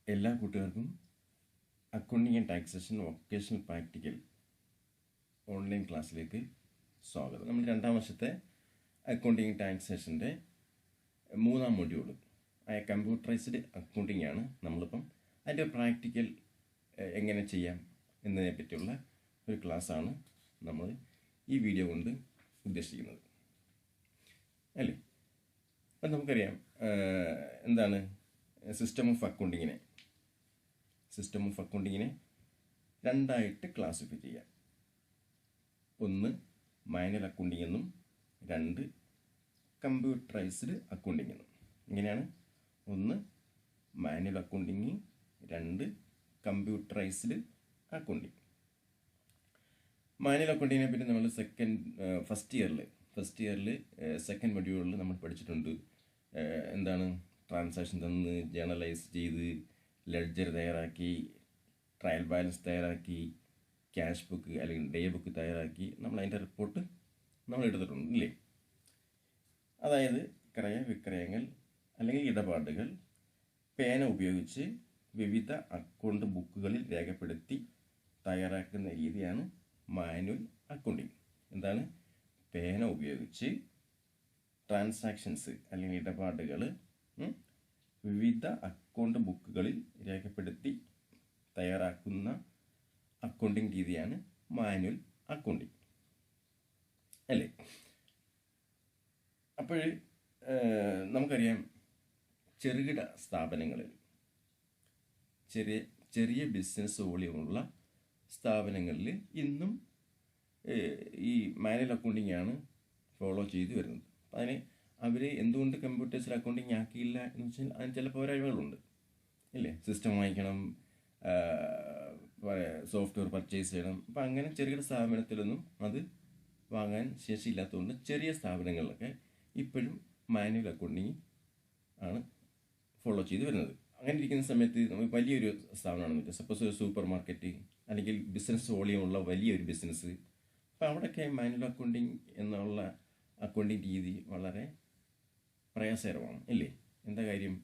എല്ലാ കൂട്ടുകാർക്കും accounting and taxation vocational practical online ക്ലാസ്സിലേക്ക് സ്വാഗതം. നമ്മൾ 2ാം വർഷത്തെ അക്കൗണ്ടിങ് ടാക്സേഷൻ്റെ 3ാം മൊഡ്യൂൾ ആയ കമ്പ്യൂട്ടറൈസ്ഡ് അക്കൗണ്ടിങ് ആണ് നമ്മളിപ്പം അതിൻ്റെ പ്രാക്ടിക്കൽ എങ്ങനെ ചെയ്യാം എന്നതിനെ പറ്റിയുള്ള ഒരു ക്ലാസ്സാണ് നമ്മൾ ഈ വീഡിയോ കൊണ്ട് ഉദ്ദേശിക്കുന്നത് അല്ലേ. അപ്പം നമുക്കറിയാം എന്താണ് സിസ്റ്റം ഓഫ് അക്കൗണ്ടിങ്ങിനെ 2ആയിട്ട് ക്ലാസിഫൈ ചെയ്യാം. 1 മാനുവൽ അക്കൗണ്ടിങ് എന്നും 2 കമ്പ്യൂട്ടറൈസ്ഡ് അക്കൗണ്ടിങ് എന്നും. ഇങ്ങനെയാണ് 1 manual accounting, 2 computerised accounting. Manual അക്കൗണ്ടിങ്ങിനെ പറ്റി നമ്മൾ ഫസ്റ്റ് ഇയറിൽ സെക്കൻഡ് മൊഡ്യൂളിൽ നമ്മൾ പഠിച്ചിട്ടുണ്ട്. എന്താണ് ട്രാൻസാക്ഷൻ തന്ന് ജേർണലൈസ് ചെയ്ത് ലെഡ്ജർ തയ്യാറാക്കി, ട്രയൽ ബാലൻസ് തയ്യാറാക്കി, ക്യാഷ് ബുക്ക് അല്ലെങ്കിൽ ഡേ ബുക്ക് തയ്യാറാക്കി നമ്മൾ അതിൻ്റെ റിപ്പോർട്ട് നമ്മൾ എടുത്തിട്ടുണ്ട് ഇല്ലേ. അതായത് ക്രയവിക്രയങ്ങൾ അല്ലെങ്കിൽ ഇടപാടുകൾ പേന ഉപയോഗിച്ച് വിവിധ അക്കൗണ്ട് ബുക്കുകളിൽ രേഖപ്പെടുത്തി തയ്യാറാക്കുന്ന രീതിയാണ് മാനുവൽ അക്കൗണ്ടിങ്. എന്താണ്? പേന ഉപയോഗിച്ച് ട്രാൻസാക്ഷൻസ് അല്ലെങ്കിൽ ഇടപാടുകൾ വിവിധ അക്കൗണ്ട് ബുക്കുകളിൽ രേഖപ്പെടുത്തി തയ്യാറാക്കുന്ന അക്കൗണ്ടിങ് രീതിയാണ് മാനുവൽ അക്കൗണ്ടിങ് അല്ലേ. അപ്പോൾ നമുക്കറിയാം ചെറുകിട സ്ഥാപനങ്ങളിൽ ചെറിയ ബിസിനസ് വോളിയമുള്ള സ്ഥാപനങ്ങളിൽ ഇന്നും ഈ മാനുവൽ അക്കൗണ്ടിങ് ആണ് ഫോളോ ചെയ്തു വരുന്നത്. അപ്പം അതിന് അവർ എന്തുകൊണ്ട് കമ്പ്യൂട്ടേഴ്സിൽ അക്കൗണ്ടിങ് ആക്കിയില്ല എന്ന് വെച്ചാൽ അതിന് ചില പോരായ്മകളുണ്ട് ഇല്ലേ. സിസ്റ്റം വാങ്ങിക്കണം, സോഫ്റ്റ്വെയർ പർച്ചേസ് ചെയ്യണം. അപ്പം അങ്ങനെ ചെറുകിട സ്ഥാപനത്തിലൊന്നും അത് വാങ്ങാൻ ശേഷിയില്ലാത്തതുകൊണ്ട് ചെറിയ സ്ഥാപനങ്ങളിലൊക്കെ ഇപ്പോഴും മാനുവൽ അക്കൗണ്ടിങ് ആണ് ഫോളോ ചെയ്ത് വരുന്നത്. അങ്ങനെ ഇരിക്കുന്ന സമയത്ത് നമുക്ക് വലിയൊരു സ്ഥാപനമാണെന്ന് വെച്ചാൽ സപ്പോസ് ഒരു സൂപ്പർ മാർക്കറ്റ് അല്ലെങ്കിൽ ബിസിനസ് വോളിയമുള്ള വലിയൊരു ബിസിനസ്, അപ്പോൾ അവിടെയൊക്കെ മാനുവൽ അക്കൗണ്ടിങ് എന്നുള്ള അക്കൗണ്ടിങ് രീതി വളരെ പ്രയാസകരമാണ് ഇല്ലേ. എന്താ കാര്യം?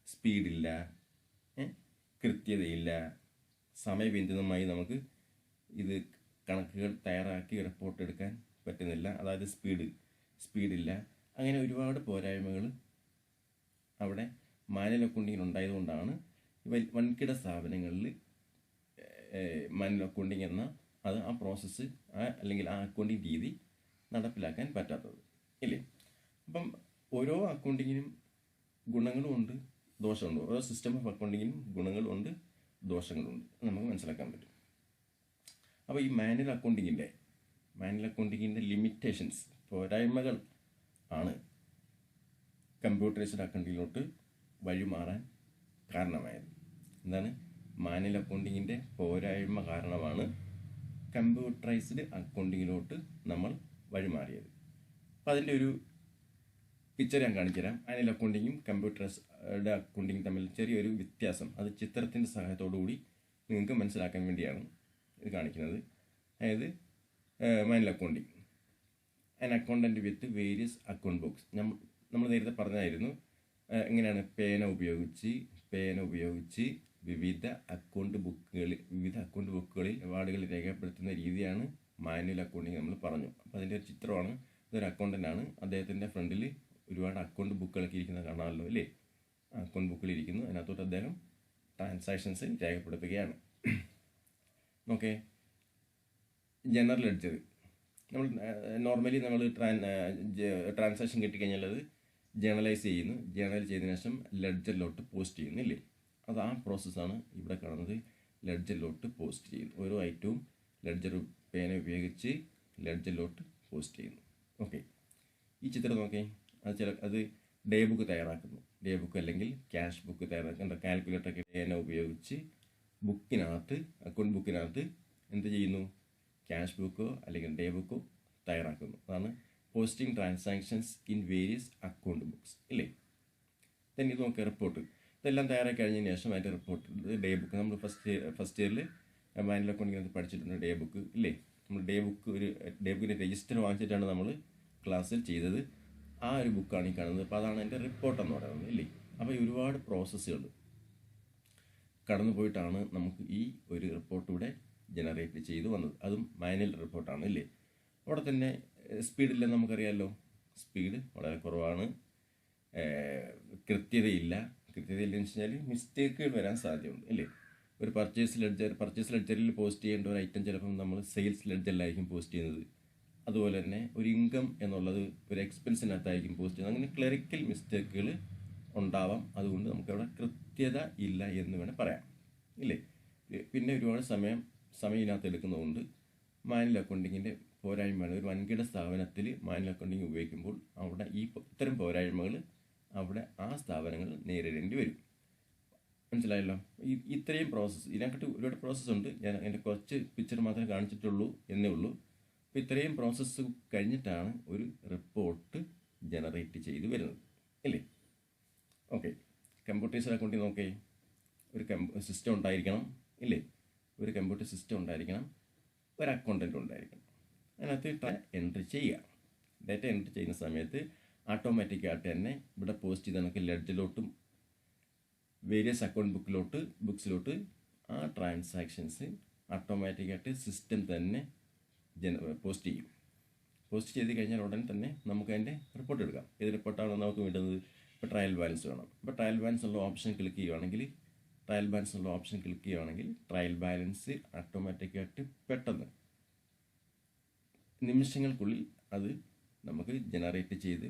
സ്പീഡില്ല, കൃത്യതയില്ല, സമയബന്ധിതമായി നമുക്ക് ഇത് കണക്കുകൾ തയ്യാറാക്കി റിപ്പോർട്ട് എടുക്കാൻ പറ്റുന്നില്ല. അതായത് സ്പീഡില്ല. അങ്ങനെ ഒരുപാട് പോരായ്മകൾ അവിടെ മാനുവൽ അക്കൗണ്ടിങ്ങിന് ഉണ്ടായതുകൊണ്ടാണ് വൻകിട സ്ഥാപനങ്ങളിൽ മാനുവൽ അക്കൗണ്ടിങ് എന്ന ആ പ്രോസസ്സ് അല്ലെങ്കിൽ ആ അക്കൗണ്ടിങ് രീതി നടപ്പിലാക്കാൻ പറ്റാത്തത് ഇല്ലേ. അപ്പം ഓരോ അക്കൗണ്ടിങ്ങിനും ഗുണങ്ങളുമുണ്ട്, ദോഷമുണ്ട്. ഓരോ സിസ്റ്റം ഓഫ് അക്കൗണ്ടിങ്ങിനും ഗുണങ്ങളുമുണ്ട്, ദോഷങ്ങളുണ്ട്. നമുക്ക് മനസ്സിലാക്കാൻ പറ്റും. അപ്പോൾ ഈ മാനുവൽ അക്കൗണ്ടിങ്ങിൻ്റെ ലിമിറ്റേഷൻസ്, പോരായ്മകൾ ആണ് കമ്പ്യൂട്ടറൈസ്ഡ് അക്കൗണ്ടിങ്ങിലോട്ട് വഴിമാറാൻ കാരണമായത്. എന്താണ്? മാനുവൽ അക്കൗണ്ടിങ്ങിൻ്റെ പോരായ്മ കാരണമാണ് കമ്പ്യൂട്ടറൈസ്ഡ് അക്കൗണ്ടിങ്ങിലോട്ട് നമ്മൾ വഴിമാറിയത്. അപ്പം അതിൻ്റെ ഒരു പിക്ചർ ഞാൻ കാണിച്ചു തരാം. മാനുവൽ അക്കൗണ്ടിങ്ങും കമ്പ്യൂട്ടറൈസ്ഡ് അക്കൗണ്ടിങ്ങും തമ്മിൽ ചെറിയൊരു വ്യത്യാസം, അത് ചിത്രത്തിൻ്റെ സഹായത്തോടു കൂടി നിങ്ങൾക്ക് മനസ്സിലാക്കാൻ വേണ്ടിയാണ് ഇത് കാണിക്കുന്നത്. അതായത് manual accounting, an accountant with various account books. നമ്മൾ നേരത്തെ പറഞ്ഞായിരുന്നു എങ്ങനെയാണ് പേന ഉപയോഗിച്ച് വിവിധ അക്കൗണ്ട് ബുക്കുകളിൽ അവാർഡുകൾ രേഖപ്പെടുത്തുന്ന രീതിയാണ് മാനുവൽ അക്കൗണ്ടിങ് നമ്മൾ പറഞ്ഞു. അപ്പോൾ അതിൻ്റെ ഒരു ചിത്രമാണ്. ഇതൊരു അക്കൗണ്ടൻ്റാണ്, അദ്ദേഹത്തിൻ്റെ ഫ്രണ്ടിൽ ഒരുപാട് അക്കൗണ്ട് ബുക്കുകളൊക്കെ ഇരിക്കുന്നത് കാണാമല്ലോ അല്ലേ. അക്കൗണ്ട് ബുക്കിൽ ഇരിക്കുന്നു, അതിനകത്തോട്ട് അദ്ദേഹം ട്രാൻസാക്ഷൻസ് രേഖപ്പെടുത്തുകയാണ്. ഓക്കെ. ജനറൽ ലെഡ്ജർ, നോർമലി നമ്മൾ ട്രാൻസാക്ഷൻ കിട്ടിക്കഴിഞ്ഞാൽ അത് ജേർണലൈസ് ചെയ്തതിനു ശേഷം ലെഡ്ജറിലോട്ട് പോസ്റ്റ് ചെയ്യുന്നില്ലേ. അത് ആ പ്രോസസ്സാണ് ഇവിടെ കാണുന്നത്. ലെഡ്ജറിലോട്ട് പോസ്റ്റ് ചെയ്യുന്നു. ഓരോ ഐറ്റവും ലെഡ്ജർ പേന ഉപയോഗിച്ച് ലെഡ്ജറിലോട്ട് പോസ്റ്റ് ചെയ്യുന്നു. ഓക്കെ. ഈ ചിത്രം നോക്കേ, അത് ഡേ ബുക്ക് തയ്യാറാക്കുന്നു. ഡേ ബുക്ക് അല്ലെങ്കിൽ ക്യാഷ് ബുക്ക് തയ്യാറാക്കേണ്ട കാൽക്കുലേറ്ററൊക്കെ പേന ഉപയോഗിച്ച് അക്കൗണ്ട് ബുക്കിനകത്ത് എന്ത് ചെയ്യുന്നു? ക്യാഷ് ബുക്കോ അല്ലെങ്കിൽ ഡേ ബുക്കോ തയ്യാറാക്കുന്നു. അതാണ് posting transactions in various account books ഇല്ലേ. ദെൻ ഇത് നോക്കുക, റിപ്പോർട്ട്. ഇതെല്ലാം തയ്യാറാക്കി കഴിഞ്ഞതിന് ശേഷം അതിൻ്റെ റിപ്പോർട്ട് ഡേ ബുക്ക്. നമ്മൾ ഫസ്റ്റ് ഇയറിൽ മാനുവൽ അക്കൗണ്ടിങ്ങിനകത്ത് പഠിച്ചിട്ടുണ്ട് ഡേ ബുക്ക് ഇല്ലേ. നമ്മൾ ഡേ ബുക്കിൻ്റെ രജിസ്റ്റർ വാങ്ങിച്ചിട്ടാണ് നമ്മൾ ക്ലാസ്സിൽ ചെയ്തത്. ആ ഒരു ബുക്കാണ് ഈ കാണുന്നത്. അപ്പോൾ അതാണ് എൻ്റെ റിപ്പോർട്ട് എന്ന് പറയുന്നത് ഇല്ലേ. അപ്പോൾ ഒരുപാട് പ്രോസസ്സുകൾ കടന്നു പോയിട്ടാണ് നമുക്ക് ഈ ഒരു റിപ്പോർട്ട് ഇവിടെ ജനറേറ്റ് ചെയ്ത് വന്നത്. അതും മാനുവൽ റിപ്പോർട്ടാണ് അല്ലേ. അവിടെ തന്നെ സ്പീഡില്ല, നമുക്കറിയാമല്ലോ, സ്പീഡ് വളരെ കുറവാണ്, കൃത്യതയില്ലെന്ന് വെച്ചാൽ മിസ്റ്റേക്കുകൾ വരാൻ സാധ്യതയുണ്ട് അല്ലേ. ഒരു പർച്ചേസ് ലെഡ്ജറിൽ പോസ്റ്റ് ചെയ്യേണ്ട ഒരു ഐറ്റം ചിലപ്പം നമ്മൾ സെയിൽസ് ലെഡ്ജറിലായിരിക്കും പോസ്റ്റ് ചെയ്യുന്നത്. അതുപോലെ തന്നെ ഒരു ഇൻകം എന്നുള്ളത് ഒരു എക്സ്പെൻസിനകത്തായിരിക്കും പോസ്റ്റ് ചെയ്യുന്നത്. അങ്ങനെ ക്ലറിക്കൽ മിസ്റ്റേക്കുകൾ ഉണ്ടാവാം. അതുകൊണ്ട് നമുക്കവിടെ കൃത്യത ഇല്ല എന്ന് വേണേൽ പറയാം ഇല്ലേ. പിന്നെ ഒരുപാട് സമയം ഇതിനകത്ത് എടുക്കുന്നതുകൊണ്ട് മാനുവൽ അക്കൗണ്ടിങ്ങിൻ്റെ പോരായ്മയാണ്. ഒരു വൻകിട സ്ഥാപനത്തിൽ മാനുവൽ അക്കൗണ്ടിങ് ഉപയോഗിക്കുമ്പോൾ അവിടെ ഇത്തരം പോരായ്മകൾ അവിടെ ആ സ്ഥാപനങ്ങൾ നേരിടേണ്ടി വരും. മനസ്സിലായല്ലോ. ഇത്രയും പ്രോസസ്സ്, ഇതിനെക്കാട്ടി ഒരുപാട് പ്രോസസ്സുണ്ട്. ഞാൻ എൻ്റെ കുറച്ച് പിക്ചർ മാത്രമേ കാണിച്ചിട്ടുള്ളൂ എന്നേ ഉള്ളൂ. അപ്പോൾ ഇത്രയും പ്രോസസ്സ് കഴിഞ്ഞിട്ടാണ് ഒരു റിപ്പോർട്ട് ജനറേറ്റ് ചെയ്ത് വരുന്നത് അല്ലേ. ഓക്കെ, കമ്പ്യൂട്ടേഴ്സ് അക്കൗണ്ടിൽ നോക്കേ, ഒരു സിസ്റ്റം ഉണ്ടായിരിക്കണം ഇല്ലേ. ഒരു കമ്പ്യൂട്ടർ സിസ്റ്റം ഉണ്ടായിരിക്കണം, ഒരു അക്കൗണ്ടൻ്റ് ഉണ്ടായിരിക്കണം. അതിനകത്ത് എൻട്രി ചെയ്യുക. ഡാറ്റ എൻട്രി ചെയ്യുന്ന സമയത്ത് ഓട്ടോമാറ്റിക്കായിട്ട് തന്നെ ഇവിടെ പോസ്റ്റ് ചെയ്ത് നമുക്ക് ലെഡ്ജിലോട്ടും വേരിയസ് അക്കൗണ്ട് ബുക്സിലോട്ട് ആ ട്രാൻസാക്ഷൻസ് ഓട്ടോമാറ്റിക്കായിട്ട് സിസ്റ്റം തന്നെ പോസ്റ്റ് ചെയ്യും. പോസ്റ്റ് ചെയ്ത് കഴിഞ്ഞാൽ ഉടൻ തന്നെ നമുക്ക് അതിൻ്റെ റിപ്പോർട്ട് എടുക്കാം. ഏത് റിപ്പോർട്ടാണ് നമുക്ക് വേണ്ടുന്നത്? ഇപ്പോൾ ട്രയൽ ബാലൻസ് വേണം. ഇപ്പോൾ ട്രയൽ ബാലൻസ് ഉള്ള ഓപ്ഷൻ ക്ലിക്ക് ചെയ്യുകയാണെങ്കിൽ ട്രയൽ ബാലൻസ് ഓട്ടോമാറ്റിക്കായിട്ട് പെട്ടെന്ന് നിമിഷങ്ങൾക്കുള്ളിൽ അത് നമുക്ക് ജനറേറ്റ് ചെയ്ത്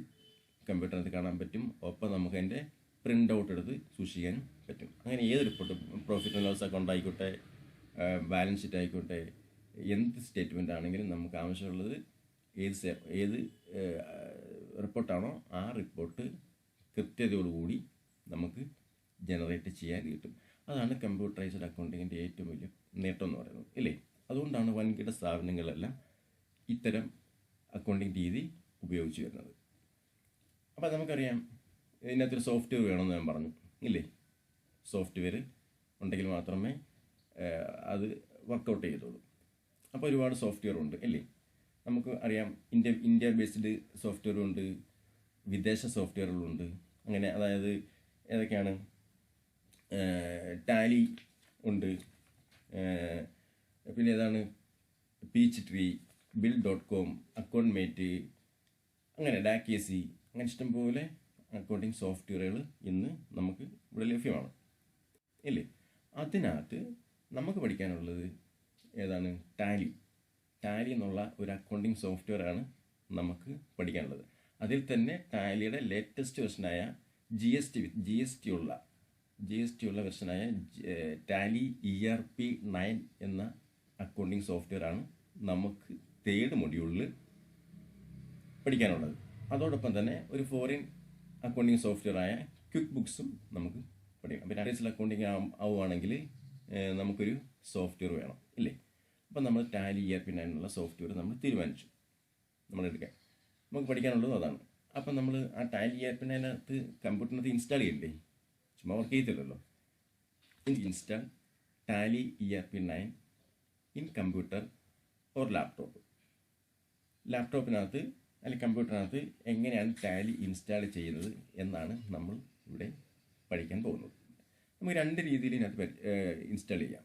കമ്പ്യൂട്ടറിനകത്ത് കാണാൻ പറ്റും. ഒപ്പം നമുക്ക് അതിൻ്റെ പ്രിൻ്റ് ഔട്ട് എടുത്ത് സൂക്ഷിക്കാൻ പറ്റും. അങ്ങനെ ഏത് റിപ്പോർട്ടും, പ്രോഫിറ്റ് ആൻഡ് ലോസ് അക്കൗണ്ട് ആയിക്കോട്ടെ, ബാലൻസ് ഷീറ്റ് ആയിക്കോട്ടെ, എന്ത് സ്റ്റേറ്റ്മെൻ്റ് ആണെങ്കിലും നമുക്ക് ആവശ്യമുള്ളത് ഏത് റിപ്പോർട്ടാണോ ആ റിപ്പോർട്ട് കൃത്യതയോടുകൂടി നമുക്ക് ജനറേറ്റ് ചെയ്യാൻ കിട്ടും. അതാണ് കമ്പ്യൂട്ടറൈസ്ഡ് അക്കൗണ്ടിങ്ങിൻ്റെ ഏറ്റവും വലിയ നേട്ടം എന്ന് പറയുന്നത് ഇല്ലേ. അതുകൊണ്ടാണ് വൻകിട സ്ഥാപനങ്ങളെല്ലാം ഇത്തരം അക്കൗണ്ടിങ് രീതി ഉപയോഗിച്ച് വരുന്നത്. അപ്പോൾ നമുക്കറിയാം, ഇതിനകത്തൊരു സോഫ്റ്റ്വെയർ വേണമെന്ന് ഞാൻ പറഞ്ഞു ഇല്ലേ. സോഫ്റ്റ്വെയർ ഉണ്ടെങ്കിൽ മാത്രമേ അത് വർക്കൗട്ട് ചെയ്തുള്ളൂ. അപ്പോൾ ഒരുപാട് സോഫ്റ്റ്വെയർ ഉണ്ട് അല്ലേ. നമുക്ക് അറിയാം, ഇന്ത്യ ബേസ്ഡ് സോഫ്റ്റ്വെയർ ഉണ്ട്, വിദേശ സോഫ്റ്റ്വെയറുകളുണ്ട്. അങ്ങനെ അതായത് ഏതൊക്കെയാണ്? ടാലി ഉണ്ട്, പിന്നെ ഏതാണ്, Peachtree, Bill.com, അക്കൗണ്ട് മേറ്റ്, അങ്ങനെ ഡാക്കേസി, അങ്ങനെ ഇഷ്ടംപോലെ അക്കൗണ്ടിങ് സോഫ്റ്റ്വെയറുകൾ ഇന്ന് നമുക്ക് ഇവിടെ ലഭ്യമാണ് ഇല്ലേ. അതിനകത്ത് നമുക്ക് പഠിക്കാനുള്ളത് ഏതാണ്? ടാലി എന്നുള്ള ഒരു അക്കൗണ്ടിങ് സോഫ്റ്റ്വെയറാണ് നമുക്ക് പഠിക്കാനുള്ളത്. അതിൽ തന്നെ ടാലിയുടെ ലേറ്റസ്റ്റ് വെർഷനായ GST ഉള്ള വെർഷനായ ടാലി ERP 9 എന്ന അക്കൗണ്ടിങ് സോഫ്റ്റ്വെയറാണ് നമുക്ക് 3rd മൊഡ്യൂളിൽ പഠിക്കാനുള്ളത്. അതോടൊപ്പം തന്നെ ഒരു ഫോറിൻ അക്കൗണ്ടിങ് സോഫ്റ്റ്വെയറായ ക്വിക്ക് ബുക്സും നമുക്ക് പഠിക്കണം. അപ്പോൾ നാഷണൽ അക്കൗണ്ടിങ് ആവുകയാണെങ്കിൽ നമുക്കൊരു സോഫ്റ്റ്വെയർ വേണം ഇല്ലേ. അപ്പോൾ നമ്മൾ ടാലി ERP 9 എന്നുള്ള സോഫ്റ്റ്വെയർ നമ്മൾ തീരുമാനിച്ചു നമ്മളെടുക്കാൻ. നമുക്ക് പഠിക്കാനുള്ളത് അതാണ്. അപ്പം നമ്മൾ ആ ടാലി ERP 9 കമ്പ്യൂട്ടറിനകത്ത് ഇൻസ്റ്റാൾ ചെയ്യണ്ടേ, ചുമ്മാ വർക്ക് ചെയ്തില്ലല്ലോ. Install Tally ERP 9 in computer or ലാപ്ടോപ്പിനകത്ത് അല്ലെങ്കിൽ കമ്പ്യൂട്ടറിനകത്ത് എങ്ങനെയാണ് ടാലി ഇൻസ്റ്റാൾ ചെയ്യുന്നത് എന്നാണ് നമ്മൾ ഇവിടെ പഠിക്കാൻ പോകുന്നത്. നമുക്ക് 2 രീതിയിൽ ഇതിനകത്ത് ഇൻസ്റ്റാൾ ചെയ്യാം.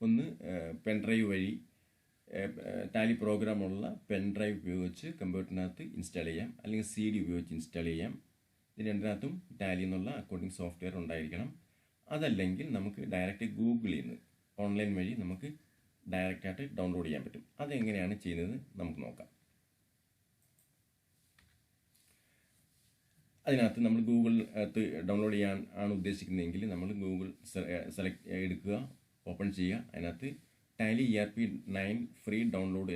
ഒന്ന് പെൻഡ്രൈവ് വഴി, ടാലി പ്രോഗ്രാമുള്ള പെൻഡ്രൈവ് ഉപയോഗിച്ച് കമ്പ്യൂട്ടറിനകത്ത് ഇൻസ്റ്റാൾ ചെയ്യാം, അല്ലെങ്കിൽ CD ഉപയോഗിച്ച് ഇൻസ്റ്റാൾ ചെയ്യാം. ഇത് രണ്ടിനകത്തും ടാലി എന്നുള്ള അക്കൗണ്ടിങ് സോഫ്റ്റ്വെയർ ഉണ്ടായിരിക്കണം. അതല്ലെങ്കിൽ നമുക്ക് ഡയറക്റ്റ് ഗൂഗിളിൽ നിന്ന് ഓൺലൈൻ വഴി നമുക്ക് ഡയറക്റ്റായിട്ട് ഡൗൺലോഡ് ചെയ്യാൻ പറ്റും. അതെങ്ങനെയാണ് ചെയ്യുന്നത് നമുക്ക് നോക്കാം. അതിനകത്ത് നമ്മൾ ഗൂഗിളിനകത്ത് ഡൗൺലോഡ് ചെയ്യാൻ ആണ് ഉദ്ദേശിക്കുന്നതെങ്കിൽ നമ്മൾ ഗൂഗിൾ സെലക്ട് എടുക്കുക, ഓപ്പൺ ചെയ്യുക. അതിനകത്ത് ടാലി ERP 9 ഫ്രീ ഡൗൺലോഡ്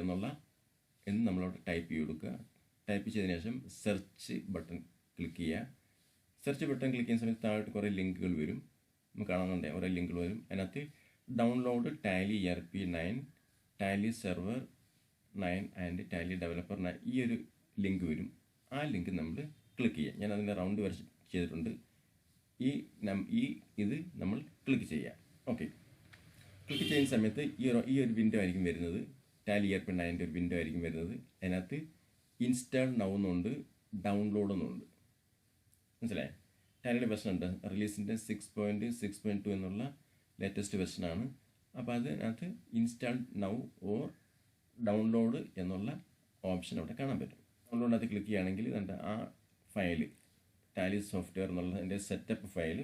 എന്ന് നമ്മളോട് ടൈപ്പ് ചെയ്ത് കൊടുക്കുക. ടൈപ്പ് ചെയ്തതിന് ശേഷം സെർച്ച് ബട്ടൺ ക്ലിക്ക് ചെയ്യുക. സെർച്ച് ബട്ടൺ ക്ലിക്ക് ചെയ്യുന്ന സമയത്ത് താഴോട്ട് കുറേ ലിങ്കുകൾ വരും, നമുക്ക് കാണാനുണ്ട് കുറേ ലിങ്കുകൾ വരും. അതിനകത്ത് download Tally ERP 9, Tally server 9 and Tally developer 9 ഈ ഒരു ലിങ്ക് വരും. ആ ലിങ്ക് നമ്മൾ ക്ലിക്ക് ചെയ്യുക. ഞാൻ അതിൻ്റെ റൗണ്ട് വരച്ച് ചെയ്തിട്ടുണ്ട്. ഇത് നമ്മൾ ക്ലിക്ക് ചെയ്യുക. ഓക്കെ, ക്ലിക്ക് ചെയ്യുന്ന സമയത്ത് ഈ ഒരു വിൻഡോ ആയിരിക്കും വരുന്നത്. ടാലി ERP 9 ഒരു വിൻഡോ ആയിരിക്കും വരുന്നത്. അതിനകത്ത് ഇൻസ്റ്റാൾ നൗ എന്നുണ്ട്, ഡൗൺലോഡ് എന്നുണ്ട്. മനസ്സിലായേ? ടാലിയുടെ വെർഷൻ ഉണ്ട്, റിലീസിൻ്റെ 6.6.2 എന്നുള്ള ലേറ്റസ്റ്റ് വെർഷനാണ്. അപ്പോൾ അതിനകത്ത് ഇൻസ്റ്റാൾ നൗ ഓർ ഡൗൺലോഡ് എന്നുള്ള ഓപ്ഷൻ അവിടെ കാണാൻ പറ്റും. ഡൗൺലോഡിനകത്ത് ക്ലിക്ക് ചെയ്യുകയാണെങ്കിൽ എൻ്റെ ആ ഫയൽ ടാലി സോഫ്റ്റ്വെയർ എന്നുള്ള എൻ്റെ സെറ്റപ്പ് ഫയൽ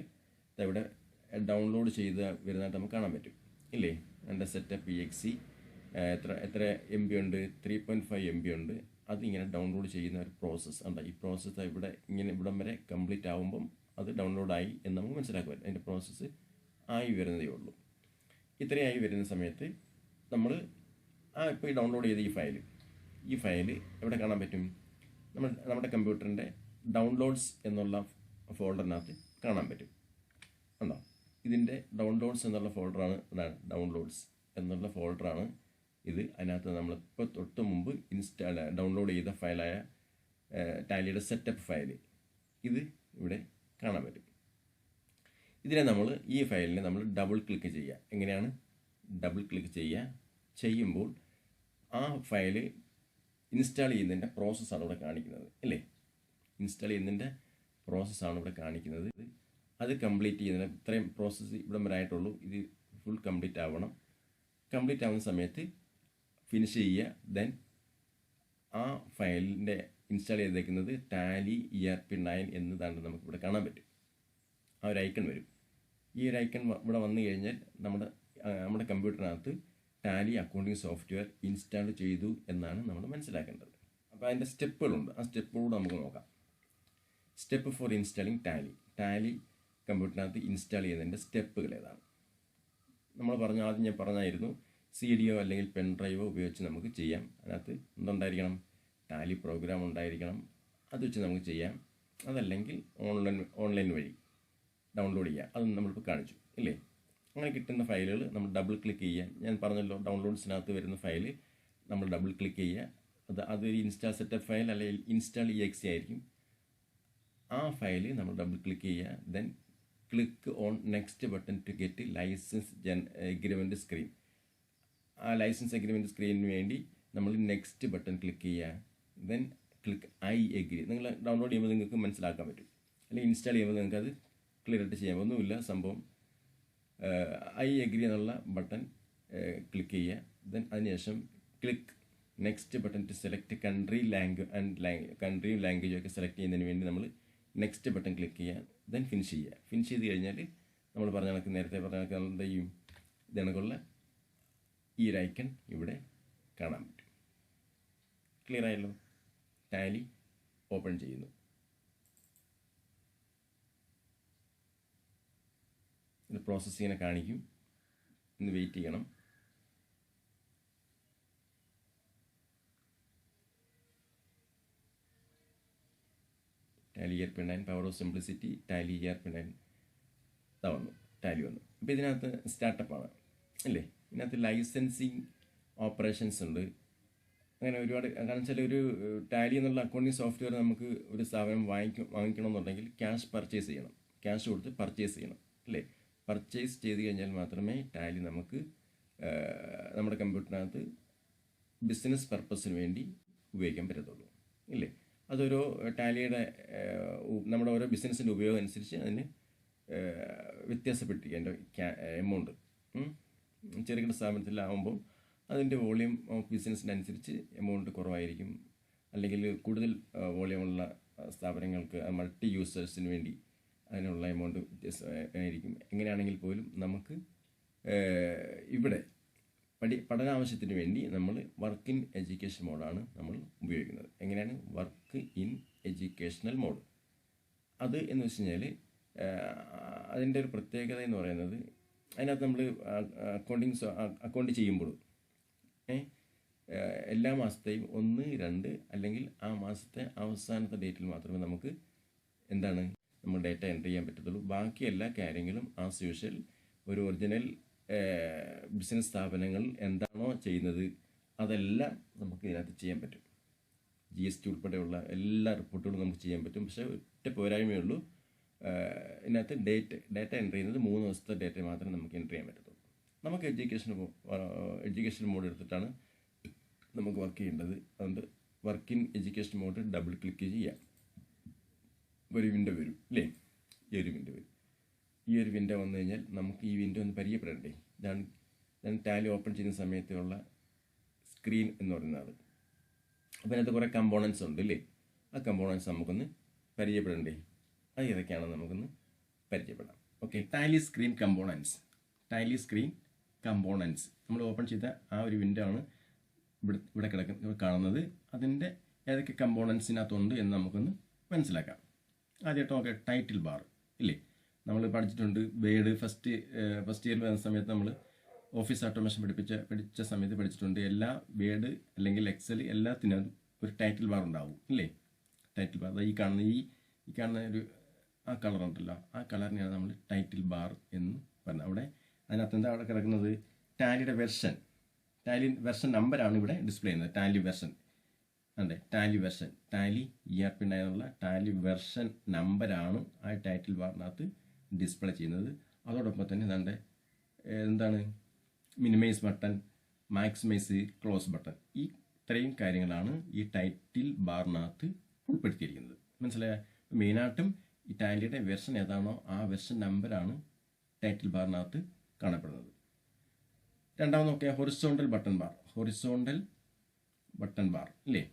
ഇവിടെ ഡൗൺലോഡ് ചെയ്ത് വരുന്നതായിട്ട് നമുക്ക് കാണാൻ പറ്റും ഇല്ലേ. എൻ്റെ സെറ്റപ്പ് EXE എത്ര MB ഉണ്ട്, 3.5 MB ഉണ്ട്. അതിങ്ങനെ ഡൗൺലോഡ് ചെയ്യുന്ന ഒരു പ്രോസസ്സ് ഉണ്ട്. ഈ പ്രോസസ്സ് ഇവിടെ ഇങ്ങനെ ഇവിടം വരെ കംപ്ലീറ്റ് ആകുമ്പം അത് ഡൗൺലോഡായി എന്ന് നമുക്ക് മനസ്സിലാക്കാൻ പറ്റും. അതിൻ്റെ പ്രോസസ്സ് ആയി വരുന്നതേ ഉള്ളൂ. ഇത്രയായി വരുന്ന സമയത്ത് നമ്മൾ ഇപ്പോൾ ഈ ഡൗൺലോഡ് ചെയ്ത ഈ ഫയൽ എവിടെ കാണാൻ പറ്റും? നമ്മുടെ കമ്പ്യൂട്ടറിൻ്റെ ഡൗൺലോഡ്സ് എന്നുള്ള ഫോൾഡറിനകത്ത് കാണാൻ പറ്റും. ഉണ്ടോ? ഇതിൻ്റെ ഡൗൺലോഡ്സ് എന്നുള്ള ഫോൾഡറാണ്. ഡൗൺലോഡ്സ് എന്നുള്ള ഫോൾഡറാണ് ഇത്. അതിനകത്ത് നമ്മളിപ്പോൾ തൊട്ട് മുമ്പ് ഡൗൺലോഡ് ചെയ്ത ഫയലായ ടാലിയുടെ സെറ്റപ്പ് ഫയൽ ഇത് ഇവിടെ കാണാൻ പറ്റും. ഇതിനെ ഈ ഫയലിനെ നമ്മൾ ഡബിൾ ക്ലിക്ക് ചെയ്യുക. എങ്ങനെയാണ് ഡബിൾ ക്ലിക്ക് ചെയ്യുമ്പോൾ ആ ഫയൽ ഇൻസ്റ്റാൾ ചെയ്യുന്നതിൻ്റെ പ്രോസസ്സാണ് ഇവിടെ കാണിക്കുന്നത് അല്ലേ. ഇൻസ്റ്റാൾ ചെയ്യുന്നതിൻ്റെ പ്രോസസ്സാണ് ഇവിടെ കാണിക്കുന്നത്. അത് കംപ്ലീറ്റ് ചെയ്യുന്നതിന് ഇത്രയും പ്രോസസ്സ് ഇവിടം വരെ ആയിട്ടുള്ളൂ. ഇത് ഫുൾ കംപ്ലീറ്റ് ആവണം. കംപ്ലീറ്റ് ആവുന്ന സമയത്ത് ഫിനിഷ് ചെയ്യുക. ദെൻ ആ ഫയലിൻ്റെ ഇൻസ്റ്റാൾ ചെയ്തേക്കുന്നത് ടാലി ERP9 എന്നതാണ് നമുക്കിവിടെ കാണാൻ പറ്റും. ആ ഒരു ഐക്കൺ വരും. ഈ ഒരു ഐക്കൺ ഇവിടെ വന്നു കഴിഞ്ഞാൽ നമ്മുടെ കമ്പ്യൂട്ടറിനകത്ത് ടാലി അക്കൗണ്ടിങ് സോഫ്റ്റ്വെയർ ഇൻസ്റ്റാൾ ചെയ്തു എന്നാണ് നമ്മൾ മനസ്സിലാക്കേണ്ടത്. അപ്പോൾ അതിൻ്റെ സ്റ്റെപ്പുകളുണ്ട്. ആ സ്റ്റെപ്പുകളൂടെ നമുക്ക് നോക്കാം. സ്റ്റെപ്പ് ഫോർ ഇൻസ്റ്റാളിങ് ടാലി കമ്പ്യൂട്ടറിനകത്ത് ഇൻസ്റ്റാൾ ചെയ്യുന്നതിൻ്റെ സ്റ്റെപ്പുകൾ ഏതാണ്? ആദ്യം ഞാൻ പറഞ്ഞായിരുന്നു CD-യോ അല്ലെങ്കിൽ പെൻ ഡ്രൈവോ ഉപയോഗിച്ച് നമുക്ക് ചെയ്യാം. അതിനകത്ത് എന്തുണ്ടായിരിക്കണം? ടാലി പ്രോഗ്രാം ഉണ്ടായിരിക്കണം. അത് വെച്ച് നമുക്ക് ചെയ്യാം. അതല്ലെങ്കിൽ ഓൺലൈൻ വഴി ഡൗൺലോഡ് ചെയ്യാം. അത് നമ്മളിപ്പോൾ കാണിച്ചു ഇല്ലേ. അങ്ങനെ കിട്ടുന്ന ഫയലുകൾ നമ്മൾ ഡബിൾ ക്ലിക്ക് ചെയ്യുക. ഞാൻ പറഞ്ഞല്ലോ ഡൗൺലോഡ്സിനകത്ത് വരുന്ന ഫയൽ നമ്മൾ ഡബിൾ ക്ലിക്ക് ചെയ്യുക. അതൊരു ഇൻസ്റ്റാൾ സെറ്റപ്പ് ഫയൽ അല്ലെങ്കിൽ ഇൻസ്റ്റാൾ EXE ആയിരിക്കും. ആ ഫയൽ നമ്മൾ ഡബിൾ ക്ലിക്ക് ചെയ്യുക. Then click on next button to get licence agreement screen. ആ ലൈസൻസ് എഗ്രിമെൻറ്റ് സ്ക്രീനിന് വേണ്ടി നമ്മൾ നെക്സ്റ്റ് ബട്ടൺ ക്ലിക്ക് ചെയ്യുക. Then click I agree. നിങ്ങൾ ഡൗൺലോഡ് ചെയ്യുമ്പോൾ നിങ്ങൾക്ക് മനസ്സിലാക്കാൻ പറ്റും. അല്ലെങ്കിൽ ഇൻസ്റ്റാൾ ചെയ്യുമ്പോൾ നിങ്ങൾക്കത് ക്ലിയർ ആയിട്ട് ചെയ്യാൻ ഒന്നുമില്ല. സംഭവം I agree എന്നുള്ള ബട്ടൺ ക്ലിക്ക് ചെയ്യുക. ദെൻ അതിനുശേഷം click next button to select country കൺട്രിയും ലാംഗ്വേജും ഒക്കെ സെലക്ട് ചെയ്യുന്നതിന് വേണ്ടി നമ്മൾ നെക്സ്റ്റ് ബട്ടൺ ക്ലിക്ക് ചെയ്യുക. ദെൻ ഫിനിഷ് ചെയ്യുക. ഫിനിഷ് ചെയ്ത് കഴിഞ്ഞാൽ നമ്മൾ നേരത്തെ പറഞ്ഞ കണക്ക് എന്ത് ചെയ്യും? ഇതണക്കുള്ള ഈ ഒരു ഐക്കൺ ഇവിടെ കാണാൻ പറ്റും. ക്ലിയർ ആയല്ലോ? ടാലി ഓപ്പൺ ചെയ്യുന്നു. ഇത് പ്രോസസ്സിങ്ങിനെ കാണിക്കും. ഇന്ന് വെയിറ്റ് ചെയ്യണം. Tally ERP9 power of simplicity Tally ERP9 Tally വന്നു. അപ്പോൾ ഇതിനകത്ത് സ്റ്റാർട്ടപ്പാണ് അല്ലേ. ഇതിനകത്ത് ലൈസൻസിങ് ഓപ്പറേഷൻസ് ഉണ്ട്. അങ്ങനെ ഒരുപാട്. കാരണം വെച്ചാൽ ഒരു ടാലി എന്നുള്ള അക്കൗണ്ടിങ് സോഫ്റ്റ്വെയർ നമുക്ക് ഒരു സ്ഥാപനം വാങ്ങിക്കണമെന്നുണ്ടെങ്കിൽ ക്യാഷ് പർച്ചേസ് ചെയ്യണം. ക്യാഷ് കൊടുത്ത് പർച്ചേസ് ചെയ്യണം അല്ലേ. പർച്ചേസ് ചെയ്ത് കഴിഞ്ഞാൽ മാത്രമേ ടാലി നമുക്ക് നമ്മുടെ കമ്പ്യൂട്ടറിനകത്ത് ബിസിനസ് പർപ്പസിന് വേണ്ടി ഉപയോഗിക്കാൻ പറ്റത്തുള്ളൂ ഇല്ലേ. അതൊരു ടാലിയുടെ നമ്മുടെ ഓരോ ബിസിനസ്സിൻ്റെ ഉപയോഗം അനുസരിച്ച് അതിന് വ്യത്യാസപ്പെട്ടിരിക്കും അതിൻ്റെ എമൗണ്ട്. ചെറുകിട സ്ഥാപനത്തിലാവുമ്പോൾ അതിൻ്റെ വോളിയം ഓഫ് ബിസിനസ്സിനനുസരിച്ച് എമൗണ്ട് കുറവായിരിക്കും. അല്ലെങ്കിൽ കൂടുതൽ വോളിയമുള്ള സ്ഥാപനങ്ങൾക്ക് മൾട്ടി യൂസേഴ്സിന് വേണ്ടി അതിനുള്ള എമൗണ്ട് വ്യത്യാസമായിരിക്കും. എങ്ങനെയാണെങ്കിൽ പോലും നമുക്ക് ഇവിടെ പഠനാവശ്യത്തിന് വേണ്ടി നമ്മൾ വർക്ക് ഇൻ എഡ്യൂക്കേഷൻ മോഡാണ് നമ്മൾ ഉപയോഗിക്കുന്നത്. എങ്ങനെയാണ്? Work in educational mode. അത് എന്ന് വെച്ച് കഴിഞ്ഞാൽ അതിൻ്റെ ഒരു പ്രത്യേകത എന്ന് പറയുന്നത് അതിനകത്ത് നമ്മൾ അക്കൗണ്ട് ചെയ്യുമ്പോൾ എല്ലാ മാസത്തെയും 1, 2 അല്ലെങ്കിൽ ആ മാസത്തെ അവസാനത്തെ ഡേറ്റിൽ മാത്രമേ നമുക്ക് നമ്മൾ ഡേറ്റ എൻ്റർ ചെയ്യാൻ പറ്റത്തുള്ളൂ. ബാക്കി എല്ലാ കാര്യങ്ങളും ആസ് യൂഷ്വൽ ഒരു ഒറിജിനൽ ബിസിനസ് സ്ഥാപനങ്ങൾ എന്താണോ ചെയ്യുന്നത് അതെല്ലാം നമുക്ക് ഇതിനകത്ത് ചെയ്യാൻ പറ്റും. GST ഉൾപ്പെടെയുള്ള എല്ലാ റിപ്പോർട്ടുകളും നമുക്ക് ചെയ്യാൻ പറ്റും. പക്ഷേ ഒറ്റ പോരായ്മയുള്ളൂ, ഇതിനകത്ത് ഡേറ്റ എൻ്റർ ചെയ്യുന്നത് 3 ദിവസത്തെ ഡേറ്റ മാത്രമേ നമുക്ക് എൻ്റർ ചെയ്യാൻ പറ്റത്തുള്ളൂ. നമുക്ക് എഡ്യൂക്കേഷൻ മോഡ് എടുത്തിട്ടാണ് നമുക്ക് വർക്ക് ചെയ്യേണ്ടത്. അതുകൊണ്ട് work in education mode double click ചെയ്യാം. ഒരു വിൻഡോ വരും അല്ലേ. ഈ ഒരു വിൻഡോ വരും. ഈ ഒരു വിൻഡോ വന്നു കഴിഞ്ഞാൽ നമുക്ക് ഈ വിൻഡോ ഒന്ന് പരിചയപ്പെടണ്ടേ. ഇതാണ് ടാലി ഓപ്പൺ ചെയ്യുന്ന സമയത്തുള്ള സ്ക്രീൻ എന്ന് പറയുന്നത്. അപ്പോൾ അതിനകത്ത് കുറേ കമ്പോണൻസ് ഉണ്ട് അല്ലേ. ആ കമ്പോണൻസ് നമുക്കൊന്ന് പരിചയപ്പെടണ്ടേ. അത് ഏതൊക്കെയാണെന്ന് നമുക്കൊന്ന് പരിചയപ്പെടാം. Okay, Tally screen components. Tally screen components നമ്മൾ ഓപ്പൺ ചെയ്ത ആ ഒരു വിൻഡോ ആണ് ഇവിടെ കാണുന്നത്. അതിൻ്റെ ഏതൊക്കെ കമ്പോണൻസിനകത്തുണ്ട് എന്ന് നമുക്കൊന്ന് മനസ്സിലാക്കാം. ആദ്യമായിട്ട് നോക്കാം ടൈറ്റിൽ ബാർ ഇല്ലേ. നമ്മൾ പഠിച്ചിട്ടുണ്ട് വേർഡ് ഫസ്റ്റ് ഇയറിൽ വരുന്ന സമയത്ത് നമ്മൾ ഓഫീസ് ഓട്ടോമേഷൻ പഠിച്ച സമയത്ത് പഠിച്ചിട്ടുണ്ട്. എല്ലാ വേർഡ് അല്ലെങ്കിൽ എക്സൽ എല്ലാത്തിനും ഒരു ടൈറ്റിൽ ബാർ ഉണ്ടാവും ഇല്ലേ. ടൈറ്റിൽ ബാർ ഈ കാണുന്ന ഒരു ആ കളർ ഉണ്ടല്ലോ, ആ കളറിനെയാണ് നമ്മൾ ടൈറ്റിൽ ബാർ എന്ന് പറഞ്ഞത്. അതിനകത്ത് എന്താ അവിടെ കിടക്കുന്നത്? ടാലിയുടെ വെർഷൻ നമ്പറാണ് ഇവിടെ ഡിസ്പ്ലേ ചെയ്യുന്നത്. ടാലി വെർഷൻ ടാലി ERP എന്നുള്ള ടാലി വെർഷൻ നമ്പറാണ് ആ ടൈറ്റിൽ ബാറിനകത്ത് ഡിസ്പ്ലേ ചെയ്യുന്നത്. അതോടൊപ്പം തന്നെ എന്താണ് minimise button, maximise, close button, ഈ ഇത്രയും കാര്യങ്ങളാണ് ഈ ടൈറ്റിൽ ബാറിനകത്ത് ഉൾപ്പെടുത്തിയിരിക്കുന്നത്. മനസ്സിലായ? മെയിനായിട്ടും ഈ ടാലിയുടെ വെർഷൻ ഏതാണോ ആ വെർഷൻ നമ്പറാണ് ടൈറ്റിൽ ബാറിനകത്ത് കാണപ്പെടുന്നത്. രണ്ടാമത് നോക്കിയാൽ ഹൊറിസോണ്ടൽ ബട്ടൺ ബാർ ഇല്ലേ.